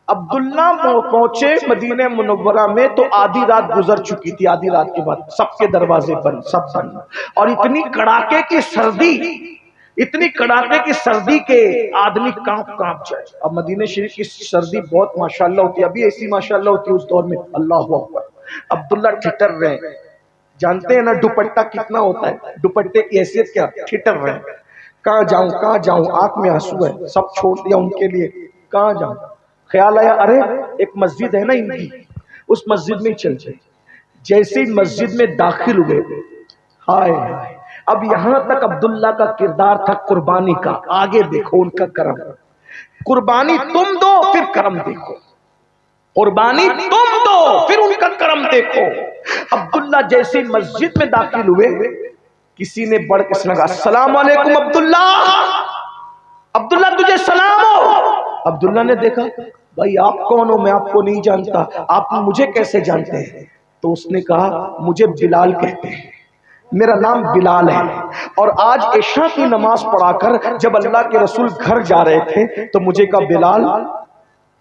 B: عبداللہ پہنچے مدینہ منورہ میں تو آدھی رات گزر چکی تھی، آدھی رات کے بعد سب کے دروازے بند، سب بند، اور اتنی کڑاکے کی سردی کے آدمی کانپ جائے۔ اب مدینہ شریف کی سردی بہت ماشاءاللہ ہوتی ہے، ابھی ایسی ماشاءاللہ ہوتی ہے اس دور میں، اللہ اکبر۔ عبداللہ ٹھٹر رہے، جانتے ہیں نا دوپٹہ کتنا ہوتا ہے، دوپٹے کی حیثیت کیا، ٹھٹر رہے، کہاں جاؤں، آنکھ میں آنسو ہے، سب چھوڑ دیا ان کے لیے، کہاں جاؤں۔ خیال آیا ارے ایک مسجد ہے نا ان کی، اس مسجد میں چل جائے۔ جیسے ہی مسجد میں داخل ہوئے، ہائے اب یہاں تک عبداللہ کا کردار تھا قربانی کا، آگے دیکھو ان کا کرم، قربانی تم دو پھر کرم دیکھو، قربانی تم دو پھر ان کا کرم دیکھو۔ عبداللہ جیسے مسجد میں داخل ہوئے، کسی نے بڑھ کے سنا السلام علیکم عبداللہ، عبداللہ تجھے سلام ہو۔ عبداللہ نے دیکھا بھائی آپ کون ہو، میں آپ کو نہیں جانتا، آپ مجھے کیسے جانتے ہیں؟ تو اس نے کہا مجھے بلال کہتے ہیں، میرا نام بلال ہے، اور آج عشاء کی نماز پڑھا کر جب اللہ کے رسول گھر جا رہے تھے تو مجھے کہا بلال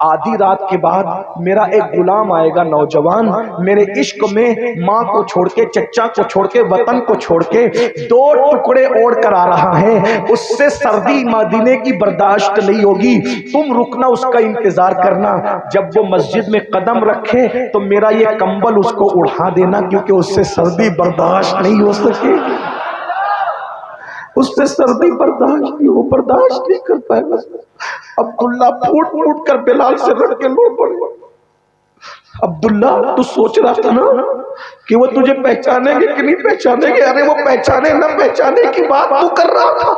B: آدھی رات کے بعد میرا ایک غلام آئے گا نوجوان، میرے عشق میں ماں کو چھوڑ کے، چچا کو چھوڑ کے، وطن کو چھوڑ کے 2 ٹکڑے اوڑھ کر آ رہا ہے، اس سے سردی مدینے کی برداشت نہیں ہوگی، تم رکنا، اس کا انتظار کرنا، جب وہ مسجد میں قدم رکھے تو میرا یہ کمبل اس کو اڑا دینا، کیونکہ اس سے سردی برداشت نہیں ہو سکے، اس سے سردی برداشت نہیں ہو، برداشت نہیں کر پائے گا۔ عبداللہ پھوٹ کر بلال سے رکھ کے لو پڑے۔ عبداللہ تو سوچ رہا تھا نا کہ وہ تجھے پہچانیں گے کہ نہیں پہچانیں گے، ارے وہ پہچانے نہ پہچانے کی بات تو کر رہا تھا،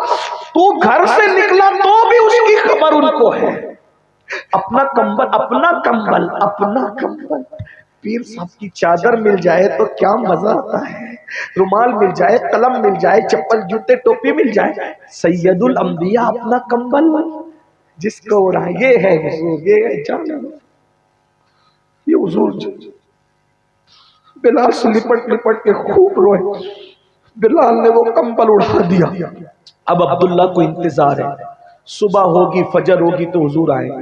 B: تو گھر سے نکلا تو بھی اس کی خبر ان کو ہے۔ اپنا کمبل پیر صاحب کی چادر مل جائے تو کیا مزہ آتا ہے، رومال مل جائے، قلم مل جائے، چپل جوتے ٹوپی مل جائے، سید الانبیاء اپنا کمبل جس کو اڑا، یہ ہے حضور، یہ ہے جانا، یہ حضور۔ بلال سے لپٹ کے خوب روئے، بلال نے وہ کمبل اڑا دیا۔ اب عبداللہ کو انتظار ہے، صبح ہوگی، فجر ہوگی تو حضور آئیں گے،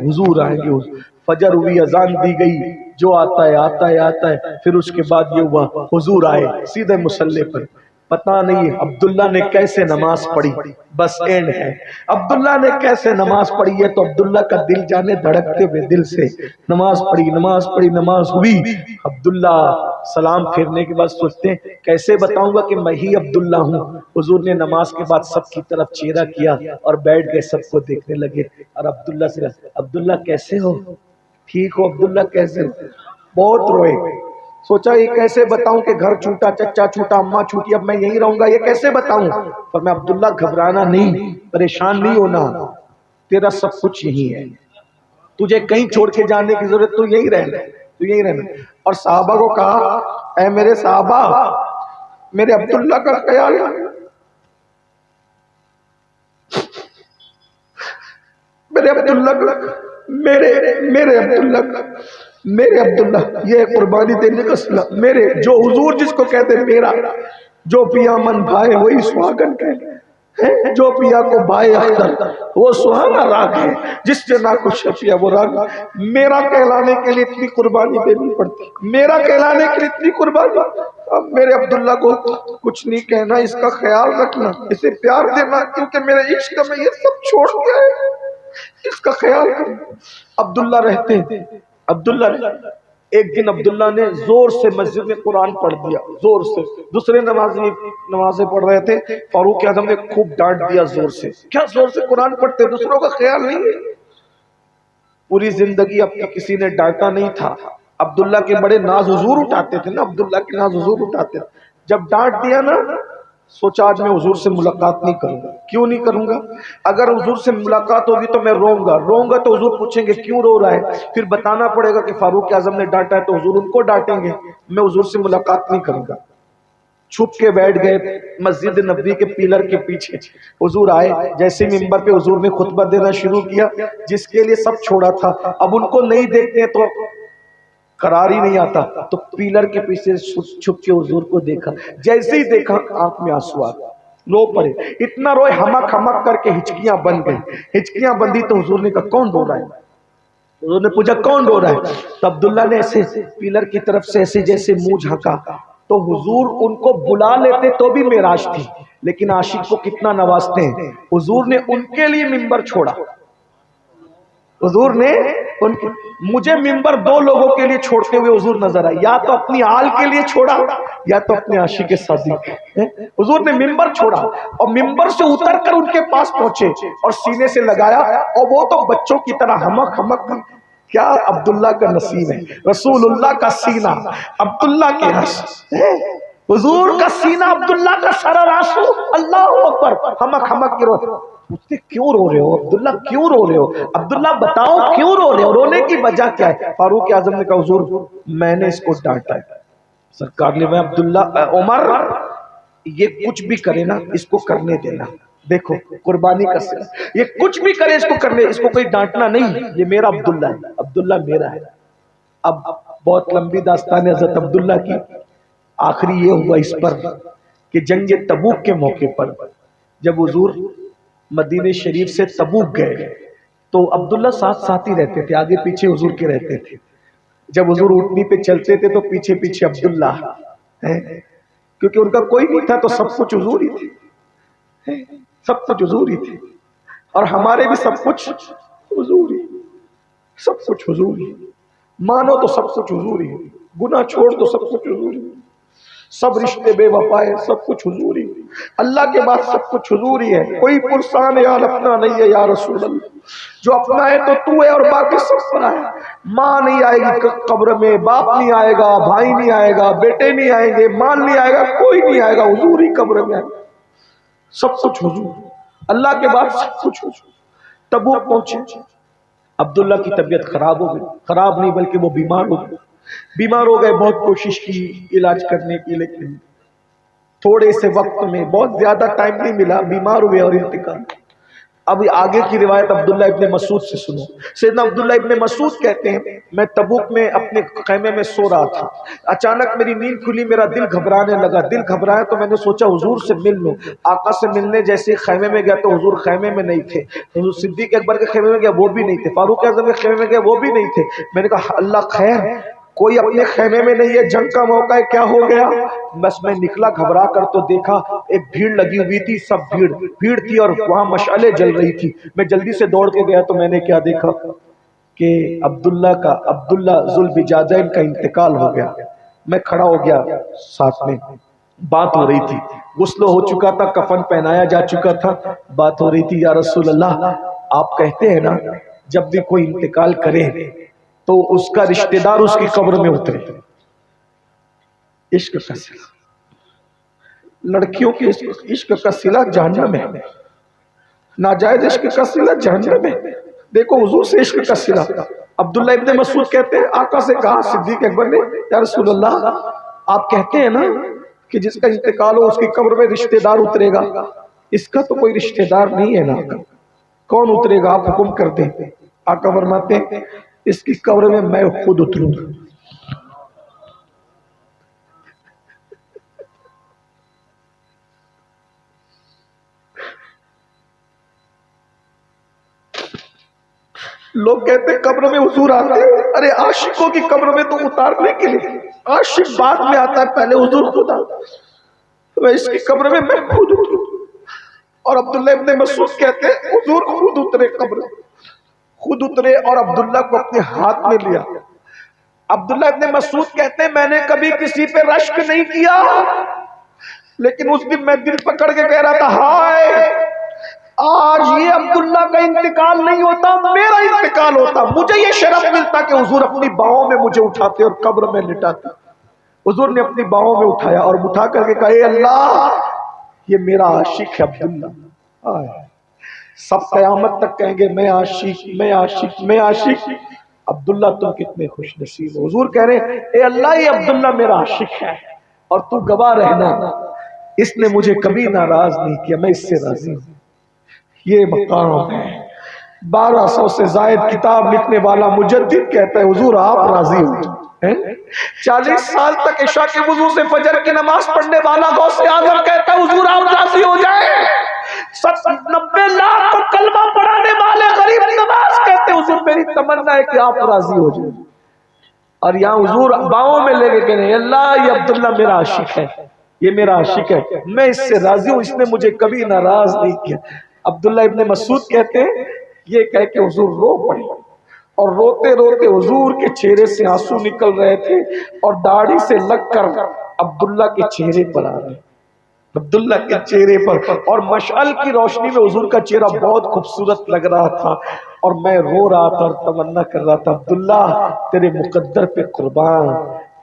B: فجر ہوئی، اذان دی گئی، جو آتا ہے، پھر اس کے بعد یہ ہوا حضور آئے سیدھے مصلی پر۔ پتہ نہیں عبداللہ نے کیسے نماز پڑھی، بس اینڈ ہے عبداللہ نے کیسے نماز پڑھی ہے تو عبداللہ کا دل جانے دھڑکتے ہوئے دل سے نماز پڑھی، نماز ہوئی۔ عبداللہ سلام پھیرنے کے بعد سوچتے ہیں کیسے بتاؤں گا کہ میں ہی عبداللہ ہوں۔ حضور نے نماز کے بعد سب کی طرف چہرہ کیا اور بیٹھ گئے، سب کو دیکھنے لگے، اور عبداللہ سے عبداللہ کیسے ہو، ٹھیک ہو عبداللہ کیسے ہو؟ بہت روئے، سوچا یہ کیسے بتاؤں کہ گھر چھوٹا، چچا چھوٹا، اماں چھوٹی، اب میں یہیں رہوں گا، یہ کیسے بتاؤں؟ پر میں عبداللہ گھبرانا نہیں، پریشان نہیں ہونا، تیرا سب کچھ یہی ہے، تجھے کہیں چھوڑ کے جانے کی ضرورت، تو یہی رہنا۔ اور صحابہ کو کہا اے میرے صحابہ، میرے عبداللہ کا خیال ہے، میرے عبداللہ یہ قربانی دینے کا صلہ، میرے جو حضور جس کو کہتے میرا، جو پیا من بھائے وہی سہاگن کہتے، جو پیا کو بھائے اختر وہ سہانا راگ ہے، جس سے نہ کچھ پیا وہ راگ۔ میرا کہلانے کے لیے اتنی قربانی دینی پڑتی، میرا کہلانے کے لیے اتنی قربانی۔ اب میرے عبداللہ کو کچھ نہیں کہنا، اس کا خیال رکھنا، اسے پیار دینا، کیونکہ میرے عشق میں یہ سب چھوڑ گیا ہے، اس کا خیال کرنا۔ عبداللہ رہتے ہیں، ایک دن عبداللہ نے زور سے مسجد میں قرآن پڑھ دیا، زور سے، دوسرے نمازیں پڑھ رہے تھے، فاروق اعظم نے خوب ڈانٹ دیا زور سے، کیا زور سے قرآن پڑھتے، دوسروں کا خیال نہیں ہے؟ پوری زندگی اب تک کسی نے ڈانٹا نہیں تھا، عبداللہ کے بڑے ناز حضور اٹھاتے تھے نا، عبداللہ کے ناز حضور اٹھاتے تھے، جب ڈانٹ دیا نا سوچا آج میں حضور سے ملاقات نہیں کروں گا۔ کیوں نہیں کروں گا؟ اگر حضور سے ملاقات ہوگی تو میں روؤں گا تو حضور پوچھیں گے کیوں رو رہا ہے، پھر بتانا پڑے گا کہ فاروق اعظم نے ڈانٹا ہے تو حضور ان کو ڈانٹیں گے، میں حضور سے ملاقات نہیں کروں گا۔ چھپ کے بیٹھ گئے مسجد نبوی کے پیلر کے پیچھے. حضور آئے, جیسے ممبر پہ حضور نے خطبہ دینا شروع کیا, جس کے لیے سب چھوڑا تھا اب ان کو نہیں دیکھتے تو قرار ہی نہیں آتا, تو پیلر کے پیچھے چھپ کے حضور کو دیکھا. جیسے ہی دیکھا آنکھ میں آنسو آ گئے, رو پڑے, اتنا روئے ہمک ہمک کر کے ہچکیاں بن گئی. ہچکیاں بندی تو حضور نے کہا کون رو رہا ہے؟ حضور نے پوچھا کون رو رہا ہے؟ تو عبداللہ نے ایسے پیلر کی طرف سے ایسے جیسے منہ جھانکا. تو حضور ان کو بلا لیتے تو بھی معراج تھی, لیکن عاشق کو کتنا نوازتے ہیں. حضور نے ان کے لیے ممبر چھوڑا. حضور نے مجھے ممبر دو لوگوں کے لیے چھوڑتے ہوئے حضور نظر آئے, یا تو اپنی آل کے لیے چھوڑا یا تو اپنے عاشق صادق. حضور نے ممبر چھوڑا اور ممبر سے اتر کر ان کے پاس پہنچے اور سینے سے لگایا, اور وہ تو بچوں کی طرح ہمک ہمک. کیا عبداللہ کا نصیب ہے, رسول اللہ کا سینہ عبداللہ کے رس, حضور کا سینہ عبداللہ کا سارا آنسو. اللہ اکبر, ہمک ہمک کے رو. پوچھتے کیوں رو رہے ہو عبداللہ, کیوں رو رہے ہو عبداللہ, بتاؤ کیوں رو رہے ہو, رونے کی وجہ کیا ہے؟ فاروق اعظم نے کہا حضور میں نے اس کو ڈانٹا ہے. سرکار نے میں عبداللہ عمر یہ کچھ بھی کرے نا اس کو کرنے دینا, دیکھو قربانی کا سلا, یہ کچھ بھی کرے اس کو کرنے, اس کو کوئی ڈانٹنا نہیں, یہ میرا عبداللہ ہے, عبداللہ میرا ہے. اب بہت لمبی داستان ہے حضرت عبداللہ کی. آخری یہ ہوا اس پر کہ جنگ تبوک کے موقع پر جب حضور مدینہ شریف سے تبوک گئے تو عبداللہ ساتھ ساتھ ہی رہتے تھے, آگے پیچھے حضور کے رہتے تھے. جب حضور اونٹنی پہ چلتے تھے تو پیچھے پیچھے عبداللہ, کیونکہ ان کا کوئی نہیں تھا تو سب کچھ حضور ہی تھے, سب کچھ حضور ہی تھے. اور ہمارے بھی سب کچھ حضور ہی, سب کچھ حضور ہی. مانو تو سب کچھ حضور ہی, گناہ چھوڑ تو سب کچھ حضور ہی, سب رشتے بے وفا ہے, سب کچھ حضور ہی. اللہ کے بعد سب کچھ حضور ہی ہے. کوئی پرسان یار اپنا نہیں ہے یا رسول اللہ, جو اپنا ہے تو تو ہے اور باقی سب اپنا ہے. ماں نہیں آئے گی قبر میں, باپ نہیں آئے گا, بھائی نہیں آئے گا, بیٹے نہیں آئیں گے, مال نہیں آئے گا, کوئی نہیں آئے گا, حضور ہی قبر میں آئے گا. سب کچھ حضور, اللہ کے بعد سب کچھ حضور. تبوک پہنچے, عبداللہ کی طبیعت خراب ہو گئی, خراب نہیں بلکہ وہ بیمار ہو گئے. بیمار ہو گئے, بہت کوشش کی علاج کرنے کی, لیکن تھوڑے سے وقت میں, بہت زیادہ ٹائم نہیں ملا, بیمار ہوئے اور انتقال. اب آگے کی روایت عبداللہ ابن مسعود سے سنو. سیدنا عبداللہ ابن مسعود کہتے ہیں میں تبوک میں اپنے خیمے میں سو رہا تھا, اچانک میری نیند کھلی, میرا دل گھبرانے لگا. دل گھبرایا تو میں نے سوچا حضور سے مل لوں. آقا سے ملنے جیسے خیمے میں گیا تو حضور خیمے میں نہیں تھے. حضور صدیق اکبر کے خیمے میں گیا, وہ بھی نہیں تھے. فاروق اعظم کے خیمے میں گیا, وہ بھی نہیں تھے. میں نے کہا اللہ خیر, کوئی اپنے خیمے میں نہیں ہے, جنگ کا موقع ہے, کیا ہو گیا؟ بس میں نکلا گھبرا کر تو دیکھا ایک بھیڑ لگی ہوئی تھی, سب بھیڑ تھی اور وہاں مشعلیں جل رہی تھی. میں جلدی سے دوڑ کے گیا تو میں نے کیا دیکھا کہ عبداللہ ذوالبجاجین کا انتقال ہو گیا. میں کھڑا ہو گیا, ساتھ میں بات ہو رہی تھی, غسل ہو چکا تھا, کفن پہنایا جا چکا تھا, بات ہو رہی تھی یا رسول اللہ آپ کہتے ہیں نا جب بھی کوئی انتقال کرے تو اس کا رشتہ دار اس کی قبر میں اترے. عشق کا صلہ, لڑکیوں کے عشق کا صلہ جہنم ہے, ناجائز عشق کا صلہ جہنم ہے. دیکھو حضور سے عشق کا صلہ. عبداللہ ابن مسعود کہتے ہیں آقا سے کہا صدیق اکبر نے یا رسول اللہ آپ کہتے ہیں نا کہ جس کا انتقال ہو اس کی قبر میں رشتہ دار اترے گا, اس کا تو کوئی رشتہ دار نہیں ہے نا, کون اترے گا آپ حکم کر دیں. آقا فرماتے ہیں اس کی قبر میں میں خود اتروں گا. لوگ کہتے ہیں قبر میں حضور آتے ہیں, ارے عاشقوں کی قبر میں تو اتارنے کے لیے, عاشق بعد میں آتا ہے, پہلے حضور خود آتا ہے. میں اس کی قبر میں خود اتروں. اور عبداللہ ابن مسعود کہتے ہیں حضور خود اترے, قبر خود اترے اور عبداللہ کو اپنے ہاتھ میں لیا. عبداللہ ابن مسعود کہتے ہیں میں نے کبھی کسی پہ رشک نہیں کیا, لیکن اس دن میں دل پکڑ کے کہہ رہا تھا ہائے آج یہ عبداللہ کا انتقال نہیں ہوتا, میرا انتقال ہوتا, مجھے یہ شرف ملتا کہ حضور اپنی باہوں میں مجھے اٹھاتے اور قبر میں لٹاتے. حضور نے اپنی باہوں میں اٹھایا اور اٹھا کر کے کہا اے اللہ یہ میرا عاشق ہے عبداللہ. سب قیامت تک کہیں گے میں عاشق, میں عاشق, میں عاشق. عبداللہ تم کتنے خوش نصیب ہو. حضور کہہ رہے ہیں اے اللہ یہ عبداللہ میرا عاشق ہے, اور تو گواہ رہنا اس نے مجھے کبھی ناراض نہیں کیا، میں اس سے راضی ہوں۔ یہ مقام ہے۔ 1200 سے زائد کتاب لکھنے والا مجدد کہتا ہے حضور آپ راضی ہو جائیں۔ 40 سال تک عشاء کے وضو سے فجر کی نماز پڑھنے والا غوث اعظم کہتا ہے حضور آپ راضی ہو جائیں۔ 90 لاکھ کو کلمہ پڑھانے والے غریب نواز کہتے ہیں حضور میری تمنا ہے کہ آپ راضی ہو جائیں۔ اور یہاں حضور باؤں میں لے کے کہنے اللہ یہ عبداللہ میرا عاشق ہے، یہ میرا عاشق ہے، میں اس سے راضی ہوں، اس نے مجھے کبھی ناراض نہیں کیا۔ عبداللہ ابن مسعود کہتے ہیں یہ کہہ کے حضور رو پڑے اور روتے روتے حضور کے چہرے سے آنسو نکل رہے تھے اور داڑھی سے لگ کر عبداللہ کے چہرے پر آ رہے، عبداللہ کے چہرے پر، اور مشعل کی روشنی میں حضور کا چہرہ بہت خوبصورت لگ رہا تھا اور میں رو رہا تھا اور تمنا کر رہا تھا عبداللہ تیرے مقدر پہ قربان،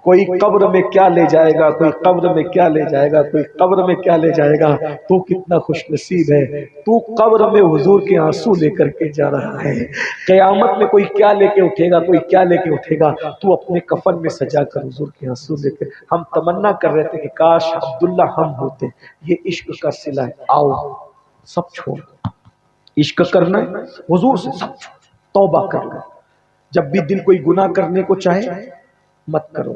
B: کوئی قبر میں کیا لے جائے گا، کوئی قبر میں کیا لے جائے گا، کوئی قبر میں کیا لے جائے گا، تو کتنا خوش نصیب ہے، تو قبر میں حضور کے آنسو لے کر کے جا رہا ہے۔ قیامت میں کوئی کیا لے کے اٹھے گا، کوئی کیا لے کے اٹھے گا، تو اپنے کفن میں سجا کر حضور کے آنسو لے کے۔ ہم تمنا کر رہے تھے کہ کاش عبداللہ ہم ہوتے۔ یہ عشق کا صلہ ہے، آؤ سب چھوڑ، عشق کرنا ہے حضور سے، سب چھوڑ، توبہ کر لو۔ جب بھی دل کوئی گناہ کرنے کو چاہے مت کرو،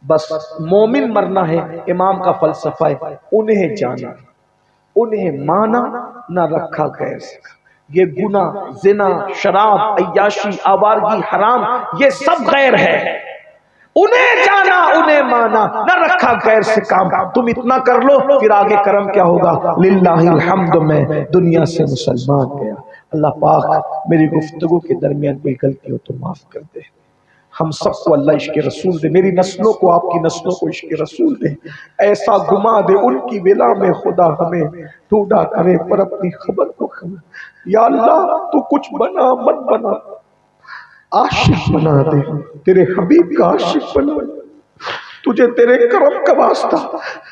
B: بس مومن مرنا ہے۔ امام کا فلسفہ ہے انہیں جانا انہیں مانا نہ رکھا غیر سے۔ یہ گناہ، زنا، شراب، عیاشی، آوارگی، حرام یہ سب غیر ہے، انہیں جانا انہیں مانا نہ رکھا غیر سے کام۔ تم اتنا کر لو پھر آگے کرم کیا ہوگا، للہ الحمد میں دنیا سے مسلمان گیا۔ اللہ پاک میری گفتگو کے درمیان کوئی غلطی ہو تو معاف کر دے، ہم سب کو اللہ عشق رسول دے، میری نسلوں کو آپ کی نسلوں کو عشق رسول دے، ایسا گما دے ان کی ولا میں خدا ہمیں ڈھونڈا کرے پر اپنی خبر کو خبر۔ یا اللہ تو کچھ بنا مت بنا، عاشق بنا دے، تیرے حبیب کا عاشق بنا دے، تجھے تیرے کرم کا واسطہ،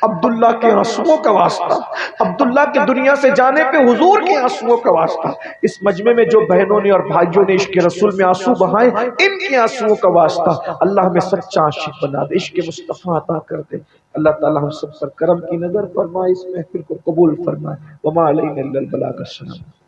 B: عبداللہ کے آنسوؤں کا واسطہ، عبداللہ کے دنیا سے جانے پہ حضور کے آنسوؤں کا واسطہ، اس مجمع میں جو بہنوں نے اور بھائیوں نے عشق رسول میں آنسو بہائے ان کے آنسوؤں کا واسطہ، اللہ ہمیں سچا عاشق بنا دے، عشق مصطفیٰ عطا کر دے۔ اللہ تعالی ہم سب پر کرم کی نظر فرمائے، اس محفل کو قبول فرمائے۔ وما علینا الا البلاغ، السلام۔